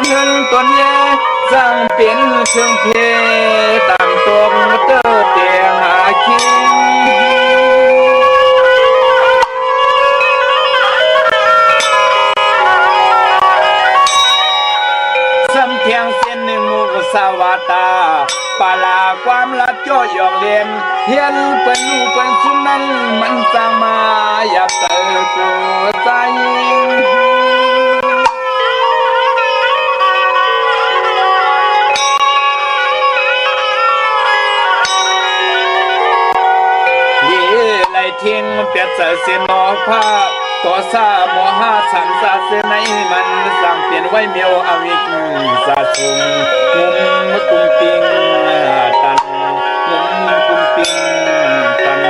นเงินต้นแย่สร้างเป็นเครื่องเพตามตรงเตอเตียงหาคิงซ้ำเทียงเส้นหนึ่งมุกสาวาตาปาลาความรักจ่อหยอกเลียนเฮียนเป็นลูกเป็นสุนันมันสร้างมาหยับเติบโตใจทิ้งเปียดเสียนอผ้าต่อซาโมหะสันซาเสในมันสั่งเปลี่ยนไว้เมียวอวิกซาสุงมุมกุมปิงตันมุมกุมปิงตัน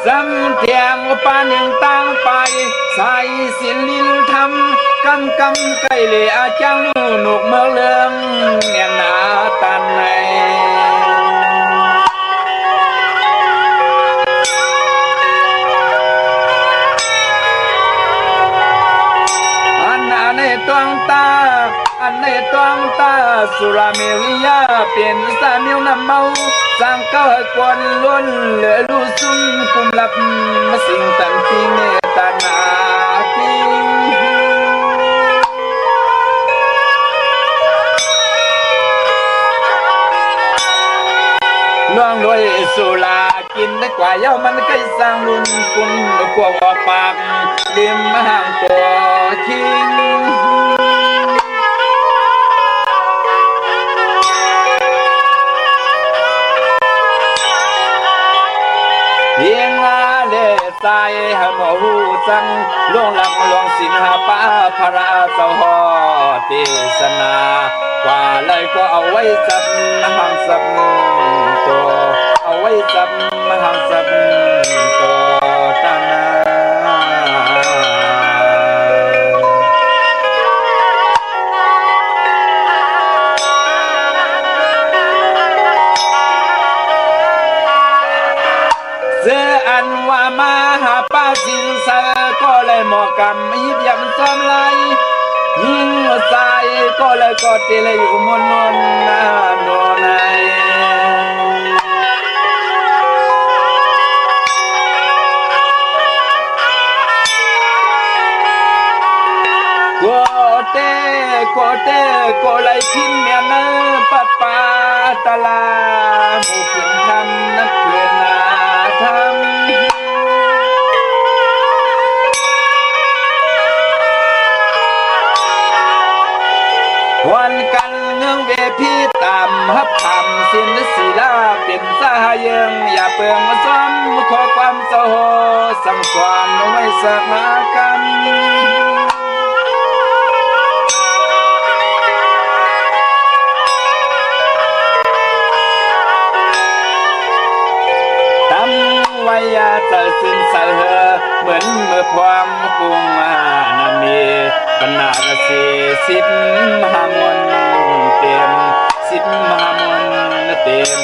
ซ้ำเทียงปาหนึ่งตั้งไปใส่สินลินทำกำไก่เหลี่ยจังหนุกเมื่อเลื่องเงียนาตันในอันในตวงตาอันในตวงตาสุราเมริยาเป็นสามิวนำเมาสังเกตกวนล้วนเหลือลูซุ่มกุมลับมาสิ่งตันทีเนตานาคิงน้องด้วยสุรากินได้กว่าเย้ามันใกล้สร้างลุนกุนกวงปากริมห่างตัวคิงเพียงอาเลสายหมอหูจังล่วงหลังลวงสินหาป้าพระเจ้าหอเทศนากว่าเลยก็เอาไว้สับหังสับตัวเอาไว้สับหังสับตัวตานาเสื้ออันว่ามาหาป้าสินเสก็เลยหมอกำยิบยำซ้ำไหลยิงใส่ก็เลยกอดเตเลยอยู่มนนนาโนนายโกเต้โกเลยพิมเมียนปะปาตะลาหมู่พิมทำนักเพื่อนนาทำวันกันเงื้องเวพีตามฮับทำสินศิลาเป็นสหายงอย่าเปลืองซ้ำขอความโสสังสารไว้สักนากันไว้ยาเจอสิ้นเสือเหมือนเมื่อความกุงนามีปนาดสีสิบมหามนเต็มสิบมหามนเต็ม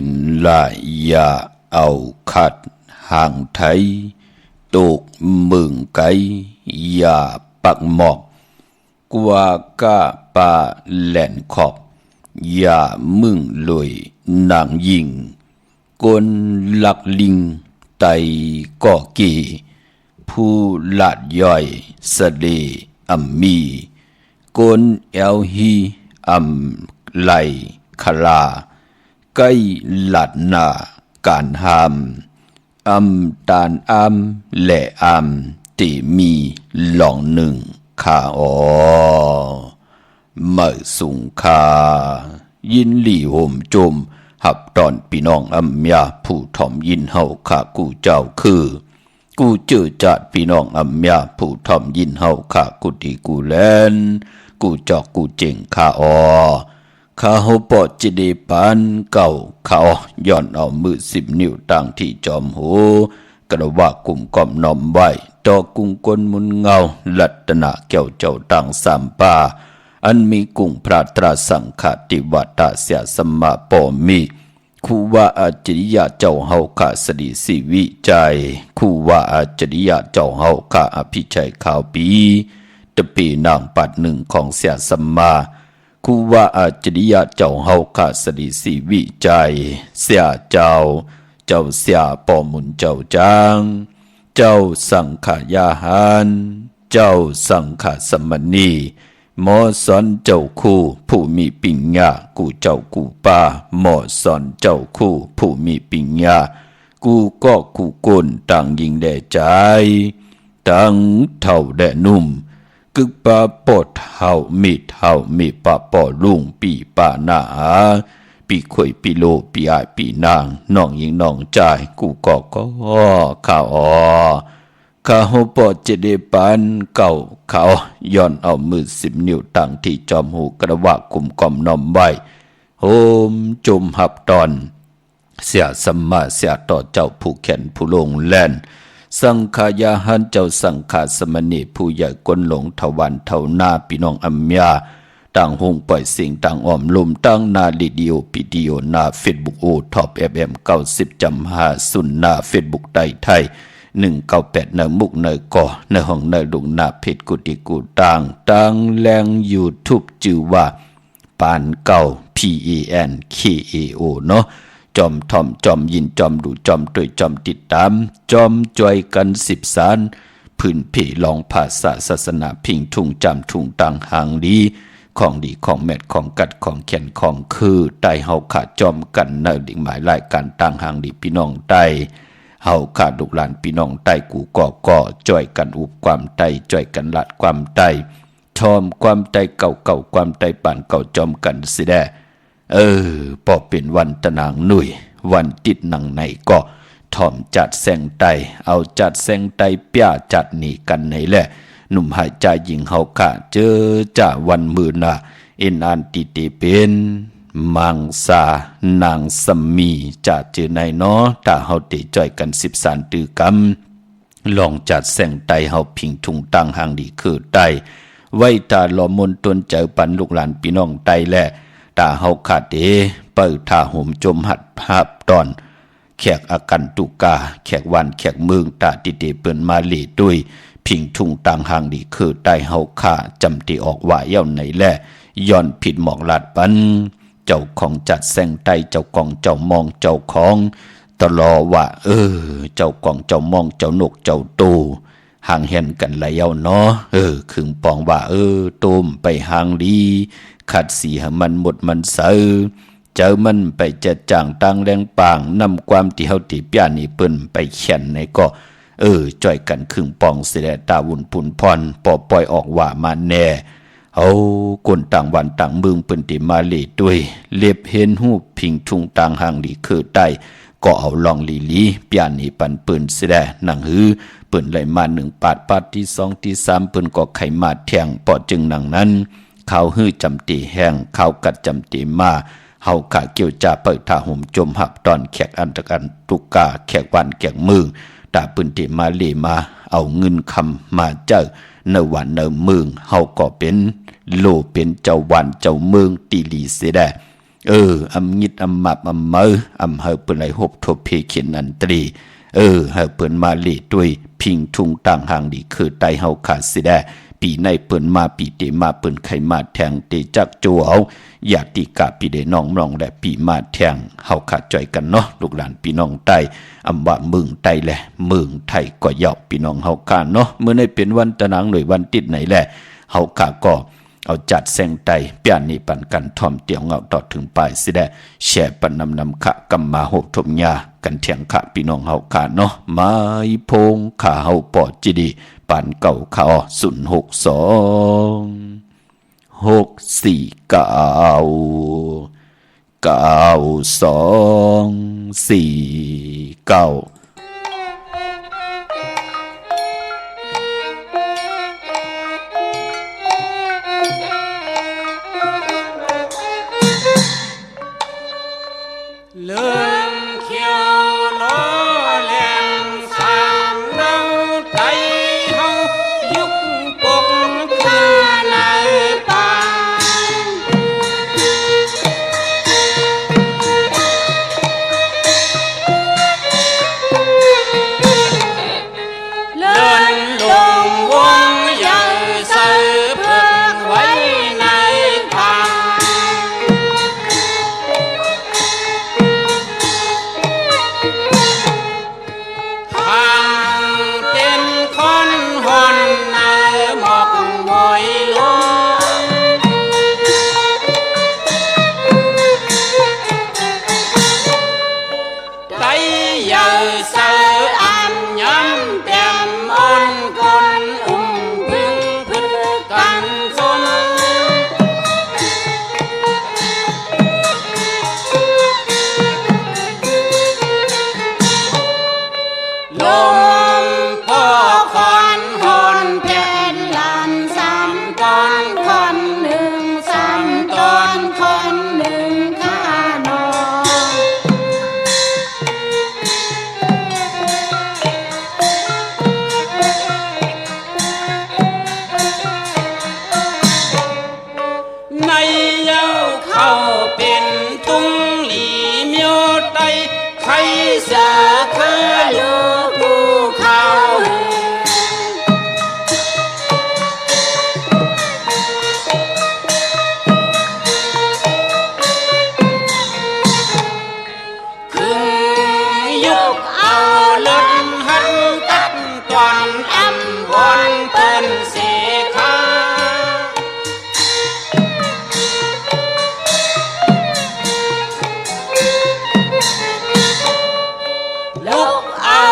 นลายาเอาขัดห่างไทยตกมึงไกยาปักหมอกกว่ากะปาแหลนขอบยามึงลอยนางยิงกลหลักลิงไตก่อกีผู้ลาดย่อยสะเดอัมมีกลเอลฮีอัมไลคลาไกลาดนาการหามอัมตานอัมและอัมติมีหลองหนึ่งขาอ๋อเมื่อสุงคายินหลี่ห่มจมหับตอนพี่น้องอัมยาผู้ถ่อมยินเฮาข้ากูเจ้าคือกูเจอจัดพี่น้องอัมยาผู้ถ่อมยินเฮาข้ากูดีกูแลนกูจอกกูเจ๋งข้าอ๋อข้าเฮาปอดจิเดปันเก่าข้าย้อนเอามือ10 นิ้วตั้งที่จอมหูกระว่ากุ่มก่อมน้อมไว้ต่อกุ้งกลมุนเงาลัตนะแก้วเจ้าตั้งสามป่าอันมีกุ้งพระตราสังฆติวัตาเสียสมมาปอมีคูว่าอาจริยะเจ้าเฮาข้าสดิสิวิจัยคูว่าอาจริยะเจ้าเฮาข้าอภิชัยข่าวปีตะปีนางปัดหนึ่งของเสียสมมาคูว่าอาจริยะเจ้าเฮาข้าสดิสิวิจัยเสียเจ้าเสียปอมุนเจ้าจางเจ้าสังขยาหารเจ้าสังขสมณีหมอสอนเจ้าคู่ผู้มีปิญญากูเจ้ากูป้าหมอสอนเจ้าคู่ผู้มีปิญญากูก็กูก้นต่างยิงแด่ใจต่างเท่าแด่นุ่มกึกปาปอดเฮามีปาปอลุงปีป่าหน้าปีข่อยปีโลปีอายปีนางน้องยิงน้องใจกูก็ข้าอ๋อข้าหูปอดเจเดปันเก่าเขาย้อนเอามือ10 นิ้วตั้งที่จอมหูกระว่ากุมก่อมน้อมไว้โฮมจมหับตอนเสียสัมมาเสียต่อเจ้าผู้แขนผู้ลงแล่นสังขายาหันเจ้าสังขาสมณีผู้ใหญ่กลหลงทวันเท่าหน้าพี่น้องอัมยาต่างหงปล่อยสิ่งต่างอ้อมลมตั้งนาลิดิโอปิดิโอนาเฟซบุ๊กโอท็อปFM 90.5สุนนาเฟซบุ๊กไทย198ในมุกในก่อในห้องในลุงนาเพจกุฏิกูตั้งแรงยูทูบจื่อว่าปานเก่า PANKAO เนาะจอมทอมจอมยินจอมดูจอมด้วยจอมติดตามจอมจอยกัน10 สารพื้นเพลองภาษาศาสนาพิงทุ่งจำทุ่งต่างหางดีของดีของแมดของกัดของแขนของคือไตเฮาขาจอมกันในดิ่งหมายรายการต่างหางดีพี่น้องไตเฮาขาดุกหลานพี่น้องไตกูก่อจ่อยกันอุบความไตจ่อยกันลัดความไตชอมความไตเก่าความไตป่านเก่าจอมกันสิแดพอเป็นวันตะนางหนุ่ยวันติดหนังในก็ทอมจัดแสงไตเอาจัดแสงไตป้าจัดหนีกันในแหละหนุ่มหายใจยิงเฮาขาเจอจ่าวันมือนาเอ็นอันติเตเป็นมังสานางสมีจะเจอในเนาะถ้าเฮาติจ่อยกัน10 สารตือกำลองจัดแสงไตเฮาพิงทุงตั้งหางดีคือไตไว้ตาหลอมนตนเจอปันลูกหลานพี่น้องไตแลตาเฮาขาดเดเปิดท่าห่มจมหัดภาพตอนแขกอากันตุกาแขกวันแขกเมืองตาติเตเปิ้นมาลีด้วยพิงทุงต่างหางดีคือไตเฮาขาจำติออกว่าเย้าไหนแลย้อนผิดหมอกลาดปันเจ้าของจัดแสงไตเจ้ากองเจ้ามองเจ้าของตลอว่าเจ้ากองเจ้ามองเจ้านกเจ้าตูห่างเห็นกันแล้วเนาะขึงปองว่าต้มไปห่างดีขัดสีให้มันหมดมันเสือเจอมันไปจะจ่างตังแรงปางนำความที่เฮาติป้านี่เปิ้นไปเขียนในก็จ่อยกันขึงปองเสดตาวุ่นปุ่นพรปล่อยออกว่ามาแน่เอาคนต่างวันต่างเมืองเปิ้นติมาเลด้วยเล็บเห็นหูพิงทุงต่างห่างดีคือใต้ก็เอาลองลีป้านี่ปันเปิ้นเสดหนังหือเปิ้นไหลมา1 ปาดที่2ที่3เปิ้นก็ไขมาแทงปอจึงหนังนั้นข้าวฮื้อจำตีแห้งข้าวกัดจำตีมาเฮาขาเกี่ยวจ่าเปิดท่าห่มจมหับตอนแขกอันตะกันตุกาแขกวันแขกมือตาปืนติมาลีมาเอาเงินคำมาเจอเนวันเนเมืองเฮาก็เป็นโลเป็นเจ้าวันเจ้าเมืองตีลีเสด อำงิดอำมับอำเมออำเฮอเปิ้นไหลหบทบเพเขียนอันตรีเฮอเปิ้นมาเลด้วยพิงทุงต่างหางดีคือไตเฮาขาดสิได้ปีในเปิ้นมาปีเตมาเปิ้นไขมาแทงเตจักโจเอาญาติกาปีเดน้องมรองและปีมาแทงเฮาขาดจ่อยกันเนาะลูกหลานพี่น้องใต้อำว่าเมืองใต้แหละเมืองไทยก็ยอกพี่น้องเฮากันเนาะเมื่อในเป็นวันตะนางหน่วยวันติดไหนแหละเฮาขาก็เอาจัดแสงไตเปียนนี่ปันกันทอมเตียวเงาต่อถึงปลายสิได้แช่ปันนำขะกำมาโหบทมยากันเถียงขะพี่น้องเฮาขาเนาะไม้พงขาเฮาปอดจิดีปานเก่าขาอ062 649 9249เลื่อนเขียวล้อแหลมสามเนาใจเฮายุกปกขึ้นในป่าเลื่อนลงวงยังใส่เพื่อไว้ในทางเป็นคนหอนในหมอกมวยลงใจใหญ่เสืออันย้ำเต็มอ่อนคนพึ่งพึ่งกันสนลมพ่อคอนหอนแผ่นลานสามตอนคอนหนึ่งสามตอนคอนหนึ่งข้านอนในเย้าเข้าเป็นทุ่งหลีเมียวไตใครเสือคือลูกผู้เขาคึงยุกเอาลดหันตัดตอนอำวนเปิ้นเสขา ลูกเอา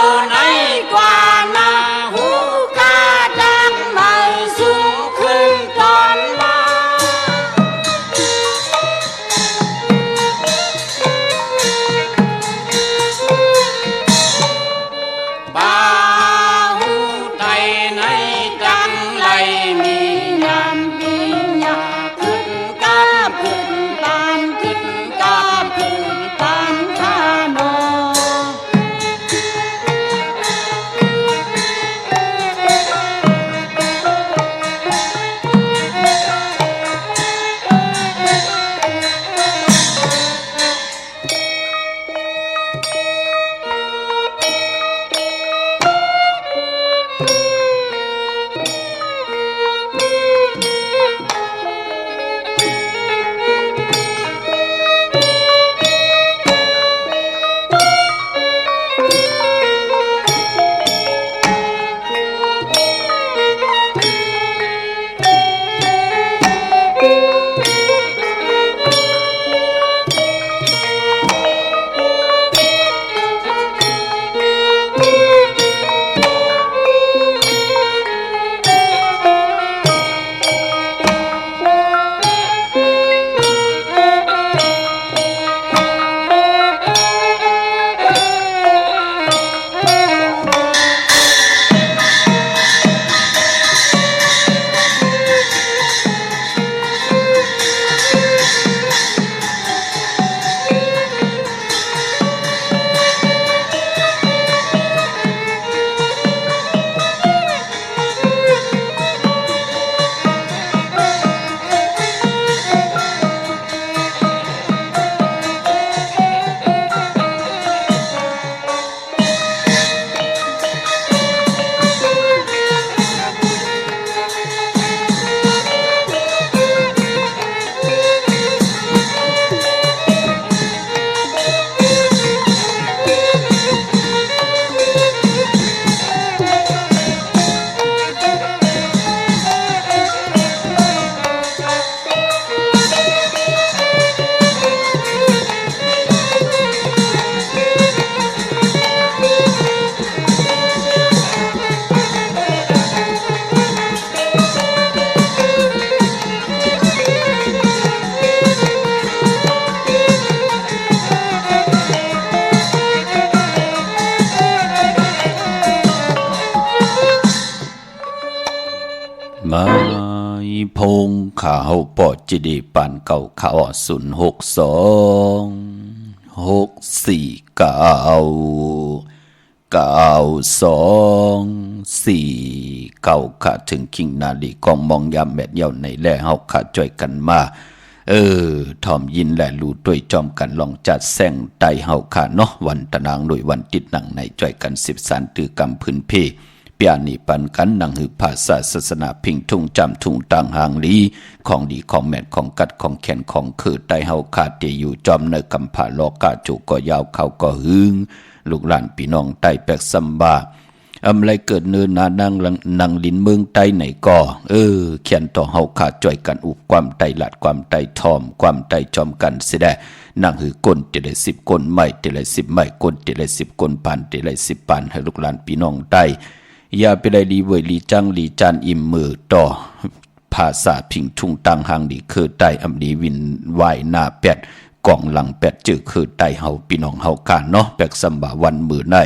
มาพงข่าวปอจิดีปานเก่าข่าว062 64692 4 9ค่ะถึงคิงนาลีกองมองยามแมดเย่าในแล่เฮาค่ะจ่วยกันมาทอมยินแหละรู้ด้วยจอมกันลองจัดแซงไตเฮาค่ะเนาะวันตะนางโดยวันติดหนังในจ่วยกัน13ตือกำพื้นเพเปียนี่ปันกันนังหือภาษาศาสนาพิงทุ่งจำทุ่งต่างหางลีของดีของแม่นของกัดของแขนของคือไตเฮาค่ะที่อยู่จอมในกำผาลอกาจุก็ยาวเขาก็หึงลูกหลานพี่น้องไตแปกซัมบาอะไรเกิดเนินนานังลินเมืองไตไหนก็เขียนต่อเฮาขาดจ่อยกันอุบความไตหลัดความไตทอมความไตจอมกันเสียได้นั่งหือก้นเตละ10ก้นไม่เตละ10ไม่ก้นเตละ10ก้นปานเตละ10ปานให้ลูกหลานพี่น้องไตอย่าไปได้ลีเวยลีจังลีจานอิ่มมือต่อภาษาพิงทุ่งตังหางดีคือไตอำดีวินไหวหน้าแปดกล่องหลังแปดจื้อคือไตเฮาพี่น้องเฮากันเนาะแปกสัมบาวันมือได้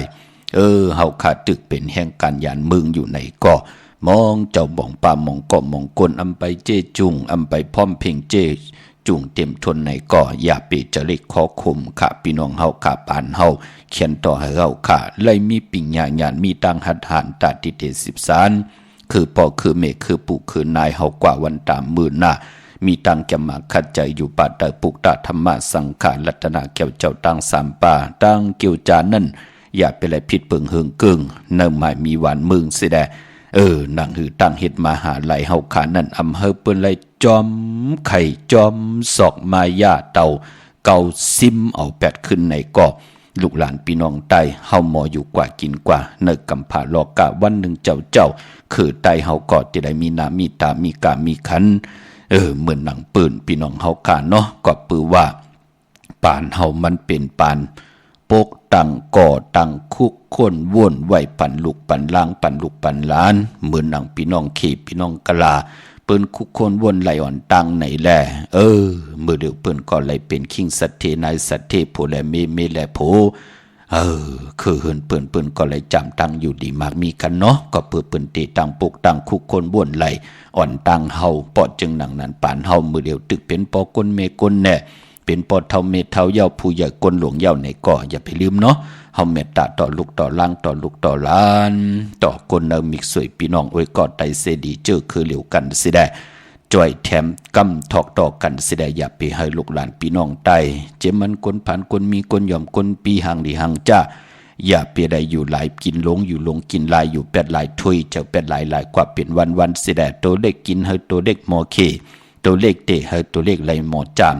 เฮาขาดตึกเป็นแห่งการยานมึงอยู่ในก่อมองเจ้าบ่องป่ามองก่อมองกลอำไปเจจุงอำไปพร้อมเพ่งเจจุงเต็มทนในก่ออย่าปีจะเล็กขอคุมค่ะพี่น้องเฮาขาปานเฮาเขียนต่อให้เฮาค่ะเลยมีปิญญาญาณมีตังหัดหานตาติเต13คือปอคือเมฆคือปู่คือนายเฮากว่าวันตามมือหน้ามีตังแก่มาขัดใจอยู่ป่าตะปุกตะธรรมะสังขารรัตนาแก้วเจ้าตัง3ป่าตังเกี่ยวจานั่นอย่าไปเลยผิดเปิงเฮิงกึ่งเนิ่มหมายมีหวานมึงสิแดนางหือตั้งเฮ็ดมาหาไหลเฮาขานั่นอำเฮอเปิ้นไหลจอมไข่จอมศอกมายาเต่าเกาซิมเอาแปดขึ้นในกอบลูกหลานพี่น้องไตเฮาหมออยู่กว่ากินกว่าเนกำผาลอกะวันหนึ่งเจ้าคือไตเฮากอดที่ได้มีน้ำมีตามีกามีขันเหมือนหนังปืนพี่น้องเฮาขาเนาะก็ปือว่าปานเฮามันเป็นปานปกตังก่อตังคุกคนว่นไหวปั่นลูกปั่นล้างปั่นลูกปั่นล้านเหมือนหนังพี่น้องขีพี่น้องกะลาเปิ้นคุกคนว่นไหลอ่อนตังไหนแลเมื่อเดียวเปิ้นก็ไหลเป็นคิงสัตเทนายสัตเทโพแลเมแลโพคือเฮินเปิ้นก็ไหลจำตังอยู่ดีมากมีกันเนาะก็เปิ้นเตตังปกตังคุกคนว่นไหลอ่อนตังเฮาปอดจึงหนังนั้นปานเฮามือเดียวตึกเป็นปอกนเมกนแน่เป็นปอดเท่าเมเท่าเย้าผู้ใหญ่กลหลวงเย้าในก่ออย่าไปลืมเนาะเฮาเมตตาต่อลูกต่อล่างต่อลูกต่อล้านต่อกลเนิมิกสวยพี่น้องอวยกอดไตเสดีเจอคือเหลียวกันสิได้จ่อยแถมกำถอกต่อกันสิได้อย่าไปให้ลูกหลานพี่น้องไตเจมันคนผ่านคนมีคนยอมคนปีห่างดีห่างจ้าอย่าไปได้อยู่หลายกินลงอยู่ลงกินลายอยู่แปดหลายถ้วยเจ้าแปดหลายกว่าเป็นวันสิได้ตัวเล็กกินให้ตัวเล็กหมอเคตัวเล็กเตะให้ตัวเล็กไหลหมอจาม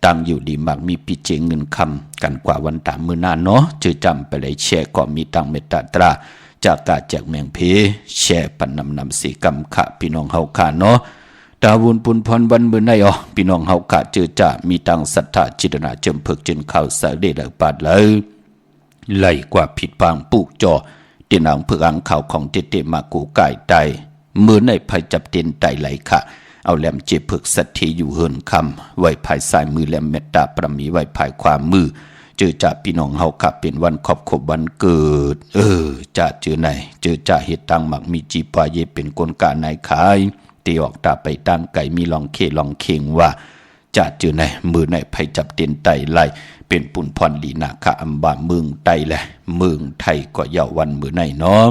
ตั้งอยู่ดีมากมีปีเจงเงินคำกันกว่าวันตามมือหน้าเนาะจือจำไปเลยแชร์ก็มีตังเมตตาตราจากกาแจกแมงเพแชร์ปันนำสีกรรมขะพี่น้องเฮาขาเนาะตาวุนปุนพรวันมือในพี่น้องเฮาขาจือจะมีตังศรัทธาจิตนาเจิมเพิกจนข่าวสารได้เลยปาดเลยไหลกว่าผิดพังปุกจอเตียนางเพิกอังข่าวของเตมากูไก่ไตมือในภัยจับเตียนไตไหลค่ะเอาแหลมเจ็บเพิกสัตทีอยู่เฮินคำไว้ภายซ้ายมือแหลมเมตตาประมีไว้ภายขวามือเจอจ่าพี่น้องเฮาขับเป็นวันครบวันเกิดจ่าเจอไหนเจอจ่าเหตุตังหมักมีจีปาเยเป็นกลกาในขายตีออกตาไปตั้งไก่มีลองเข่งว่าจ่าเจอไหนมือในภัยจับเต็นไตไล่เป็นปุ่นพรลีนาคาอัมบาเมืองไตแหละเมืองไทยก็เยาวันมือในเนาะ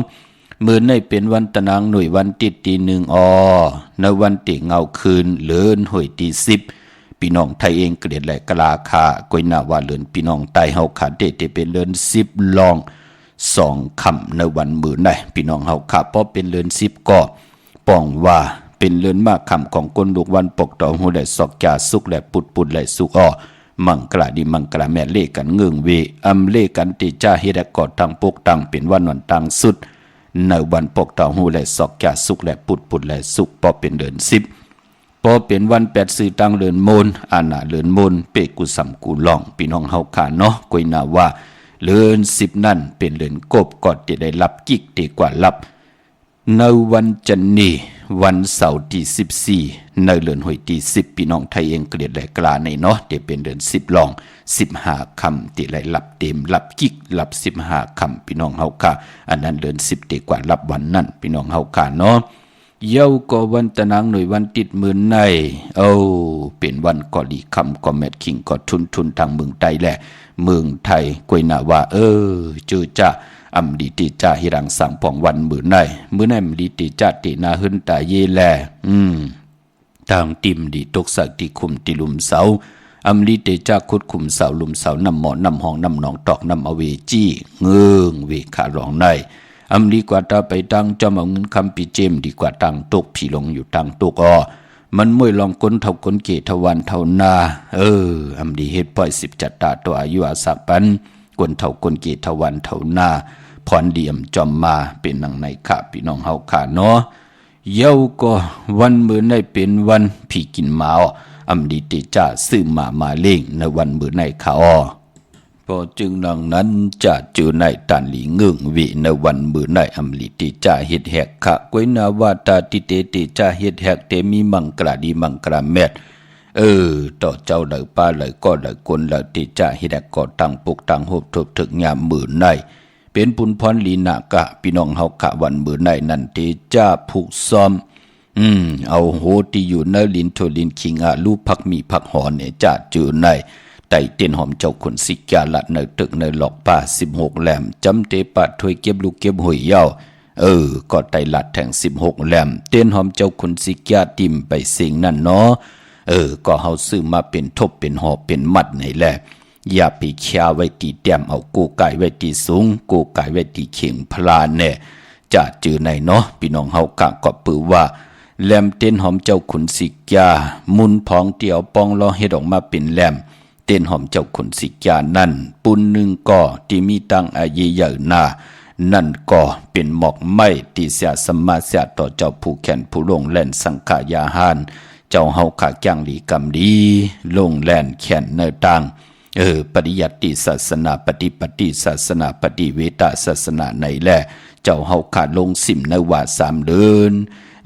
มือในเป็นวันตะนางหน่วยวันติดตีหนึ่งในวันติเงาคืนเลื่อนหอยตี10พี่น้องไทยเองเกลียดแหละกลาคากวยนาว่าเลื่อนพี่น้องไตเฮาขาเตเป็นเลื่อน10ลอง2คำในวันมือในพี่น้องเฮาขาเพราะเป็นเลื่อน10ก็ป้องว่าเป็นเลื่อนมากคำของคนลูกวันปกต่อหูและสอกจาสุกและปุดและสุกมังกลาดีมังกลาแม่เลกันเงืองเวอำเลกันติจ้าเฮ็ดกอดทางปกตังเป็นวันวันตังสุดในวันปกต่อหูและสอกจาสุกและปุดและสุกพอเป็นเดือน10พอเป็นวัน8สื่อตังเดือนโมนอาณาเดือนโมนเปกุสัมกูล่องพี่น้องเฮาขาเนาะกวยนาว่าเดือน10นั่นเป็นเดือนกบกอดจะได้รับกิกดีกว่ารับในวันจันนีวันเสาร์ที่14ในเดือนหอยที่10พี่น้องไทยเองเกลียดแหลกลาในเนาะเดี๋ยวเป็นเดือน10ลอง15คำที่ไหลรับเต็มรับกิกรับ15คำพี่น้องเฮาค่ะอันนั้นเดือน10ดีกว่ารับวันนั้นพี่น้องเฮาค่ะเนาะ เย้าก็วันตะนางหน่วยวันติดมือในเอาเป็นวันก่อลีคำก่อแมดคิงก่อทุนทางเมืองไทยแหละเมืองไทยกวยนาว่าจือจะอำดีติจ่าฮิรังสังปองวันมือในมดีติจ่าตินาหึนตาเยแลทางติมดีตกสักติคุมติลุมเสาอำลีติจ่าคุดคุมเสาลุมเสานำหมอนำห้องนำหนองตอกนำอเวจี้เงืองเวขาหลองในอำดีกว่าตาไปตังจอมเอาเงินคำปีเจมดีกว่าตังตกผีลงอยู่ตังตกมันมวยลองก้นเท่าก้นเกทวันเท่านาอำดีเฮ็ดปล่อย10จัดตาตัวอายุอาศักปันก้นเท่าก้นเกทวันเท่านาพรเดียมจอมมาเป็นนังในขาพี่น้องเฮาขาเนาะเย้าก็วันมื้อในเป็นวันผีกินหมาอำดีติจ่าซื้อมาเล่งในวันมื้อในขาพอจึงดังนั้นจะเจอในตันหลีเงืองวิในวันมื้อในอำลีติจ่าเฮ็ดแหกขะกวยนาวาตาติเตติจ่าเฮ็ดแหกเตมีมังกราดีมังกราแมดต่อเจ้าเลยป้าเลยก็เลยกนเลยติจ่าเฮ็ดแหกก็ตั้งปุกตั้งโฮบทบถึกยามมื้อในเป็นปุนพรลีนากะพี่น้องเฮาขะวันมื้อในนั่นติจ่าผูกซ้อมเอาโหที่อยู่ในลินโทลินคิงลูกพักมีพักหอเนี่ยจะเจอในไต่เตียนหอมเจ้าขุนสิกาละในตึกในหลอกป่า16แหลมจำเตปะถวยเก็บลูกเก็บหอยเย้าก็ไต่หลัดแทง16แหลมเตียนหอมเจ้าขุนสิกาติมไปสิ่งนั่นเนาะก็เฮาซื้อมาเป็นทบเป็นหอบเป็นมัดนี่แหละอย่าไปเคียไว้ตีแต้มเอากูไก่ไว้ตีสูงกูไก่ไว้ตีเข่งพลาแน่จะเจอในเนาะพี่น้องเฮากะก็ปือว่าแหลมเต้นหอมเจ้าขุนสิกามุนพองเตียวปองรอเฮ็ดออกมาเป็นแหลมเต้นหอมเจ้าขุนสิกานั่นปุนหนึ่งก่อที่มีตังอาเยใหญ่นานั่นก่อเป็นหมอกไม้ที่เสียสมาเสียต่อเจ้าผู้แขนผู้ลงแล่นสังขายาหานเจ้าเฮาขาแกงหลีกำดีลงแล่นแขนเนตังปริยัติศาสนาปฏิศาสนาปฏิเวทศาสนาในแลเจ้าเฮาขาลงสิมในว่า3เดือน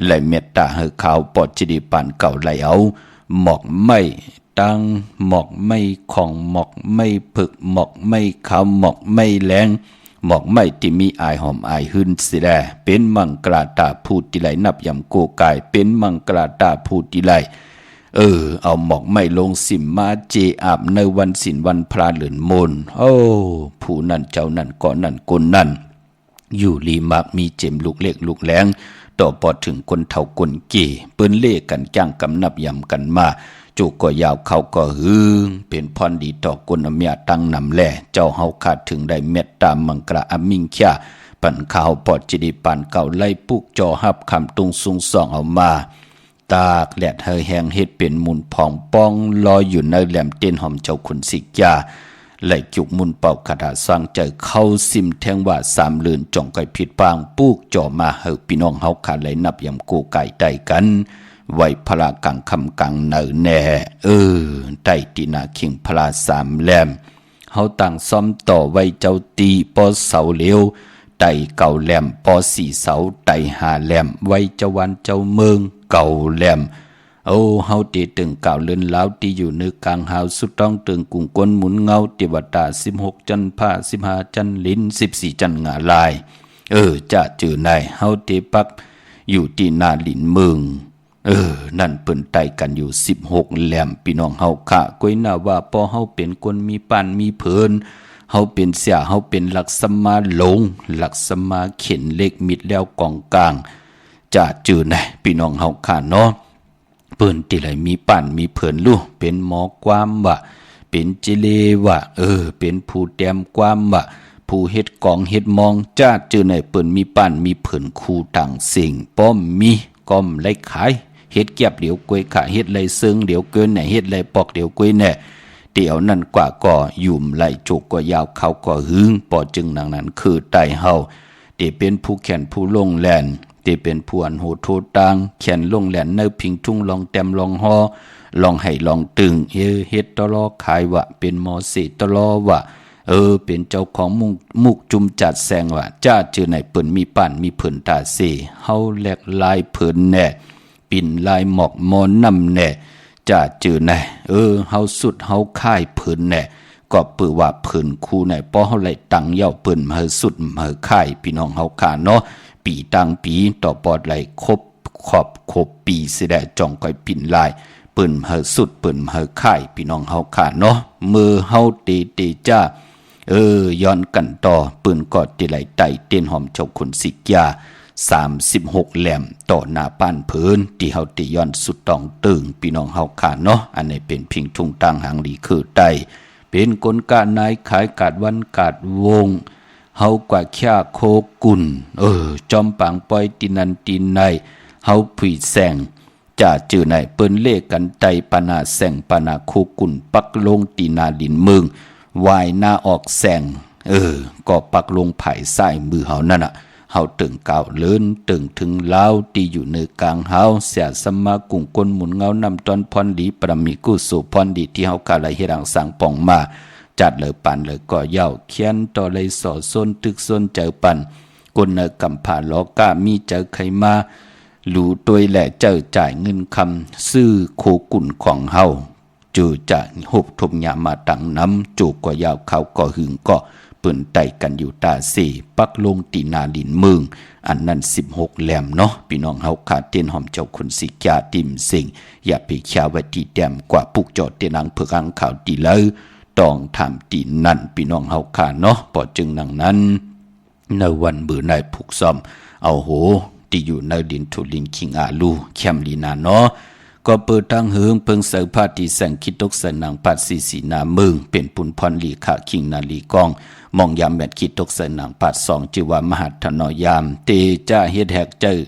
ไหลเมตตาเฮขาวปอดจิดิปานเก่าไหลเอาหมอกไม้ตังหมอกไม่ของหมอกไม่ผึกหมอกไม่ขาวหมอกไม่แรงหมอกไม่ที่มีอายหอมอายหึนสิแลเป็นมังกราตาพูดที่ไหลนับยำโกกายเป็นมังกราตาพูดที่ไหลเอาหมอกไม่ลงสิมมาเจอาบในวันศีลวันพระเหลือนมนผู้นั่นเจ้านั่นก่อนนั่นคนนั่นอยู่ลีมักมีเจมลูกเล็กลูกแหลงต่อพอถึงคนเฒ่าคนเก๋เปิ้นเล่กันจ้างกำนับยำกันมาจุกก็ยาวเขาก็เป็นพรดีต่อคนอเมียตั้งนำแลเจ้าเฮาขาดถึงได้เมตตามังกระอมิงข่าปันข่าวปอดจิดิปันเก่าไล่ปุกจอหับคำตุงซุงส่องเอามาตากแหลดเฮแหงเฮ็ดเป็นมุนพองป้องลอยอยู่ในแหลมเต้นหอมเจ้าขุนสิกาไหลจุกมุนเป่าคาถาสร้างใจเข้าซิมแทงว่า3เลือนจ่องไก่ผิดปางปุกจอมาเฮาพี่น้องเฮาขาดไหลนับยำโกไก่ใต้กันไว้พลากังคำกังเนอแน่ใต้ตีนาคิงพลา3แหลมเฮาต่างซ้อมต่อไว้เจ้าตีปอเสาเหลวไต่เก่าแหลมปอ4เสาไต่5แหลมไว้เจ้าวันเจ้าเมืองเก่าแหลมเฮาตีตึงเก่าเลื่อนลาวที่อยู่ในกลางหาวสุดต้องตึงกุ้งกวนหมุนเงาเทวดา16จันทร์ผ้า15จันทร์ลิ้น14จันทร์งาลายจะเจอในเฮาตีปักอยู่ที่นาลินเมืองนั่นเปิ้นไต่กันอยู่16แหลมพี่น้องเฮาค่ะก้อยน่าว่าพอเฮาเป็นคนมีปานมีเพิ่นเฮาเป็นเสียเฮาเป็นหลักสมาหลงหลักสมาเข็นเล็กมิดแล้วกองกลางจะจือนะพี่น้องเฮาค่ะเนาะเปิ้นที่ไหลมีปานมีเพิ่นลูกเป็นหมอความว่าเป็นจิเลว่าเป็นผู้แต้มความว่าผู้เฮ็ดกองเฮ็ดมองจะจือในเปิ้นมีปานมีเพิ่นคู่ต่างสิ่งป้อมมีก้อมไล่ขายเฮ็ดเก็บเดี๋ยวกวยขาเฮ็ดไรซึ่งเดี๋ยวเกินเฮ็ดไรปอกเดี๋ยวกวยแน่เดี๋ยวนั่นกว่าก็ยุ่มไหลจุกก็ยาวเขาก็หึงปอจึงดังนั้นคือไตเฮาที่เป็นผู้แขนผู้ลงแลนที่เป็นผู้อันโหโทตังแขนลงแลนในพิงทุ่งลองแต้มลองฮอลองให้ลองตึงเฮ็ดตลอขายว่าเป็นหมอเสตลอว่าเป็นเจ้าของมุกจุมจัดแซงว่าจ้าเจอในเปิ้นมีป่านมีเพิ่นตาเสเฮาแลกลายเพิ่นแน่ปิ่นลายหมอกมอนนำแน่จะจือแน่เฮาสุดเฮาค่ายเพิ่นแน่ก็ปือว่าเพิ่นคู่แน่ป้อเฮาไหลตังเย้าเปิ้นมาสุดมาค่ายพี่น้องเฮาค่าเนาะปีตังปีต่อปอดไหลครบค ขอบครบปีสิได้จ่องก้อยปิ่นลายเปิ้นเฮาสุดเปิ้นเฮาค่ายพี่น้องเฮาค่ะเนาะมือเฮาเตจ้าย้อนกันต่อปืนกอดติไหลไตเต้นหอมเจ้าขุนสิกยา36แหลมต่อหน้าป้านเพิ่นที่เฮาติย้อนสุดต้องตึงพี่น้องเฮาค่ะเนาะอันนี้เป็นพิงทุ่งตังหางหลีคือไตเป็นกลกะนายขายกาดวันกาดวงเฮากว่าข่าโคกุลจอมปางปอยตินันตินในเฮาผุยแสงจ่าจื้อในเปิ้นเลกันไตปนาแสงปนาโคกุลปักลงตีนาดินเมืองวายหน้าออกแสงก็ปักลงไผ่ใส่มือเฮานั่นน่ะเฮาตึงเก่าเลินตึงถึงลาวที่อยู่ในกลางเฮาเสียสมากุงกลหมุนเงานำตอนพรดีประมีกุสุพรดีที่เฮากะไหลเฮ็ดสังสังป่องมาจัดเลยปันเลยก็เย้าเขียนต่อเลยสอซนตึกซนเจอปันกนเนกำผ่าล้อกะมีเจอใครมาหลูตัวยแหละเจอจ่ายเงินคำซื้อโคกุ่นของเฮาจูจะหบทมยามาตังน้ำจูก็ยาวเขาก็หึงก็ปืนไต่กันอยู่ตาสีปักลงตีนาดินเมืองอันนั้น16แหลมเนาะพี่น้องเฮาขาดเต้นหอมเจ้าคุณสิกาติมสิงอย่าไปแค่ว่าตีแต้มกว่าปุกจอดเตนังเพื่ออังข่าวตีเลยต้องทำตีนั่นพี่น้องเฮาขาดเนาะพอจึงนังนั้นในวันเบื่อในผูกซ้อมเอาโหที่อยู่ในดินทุลินคิงอาลูแคมลีนาเนาะก็เปิดทางเฮืองเพิงเสพาติแสงคิดตกสนางปัดสีนาเมืองเป็นปุนพรลีขาคิงนาลีกองมองยามแมดคิดตกสนางปัด2ชื่อว่ามหัตถนอยามเตจ้าเฮ็ดแหกเจอ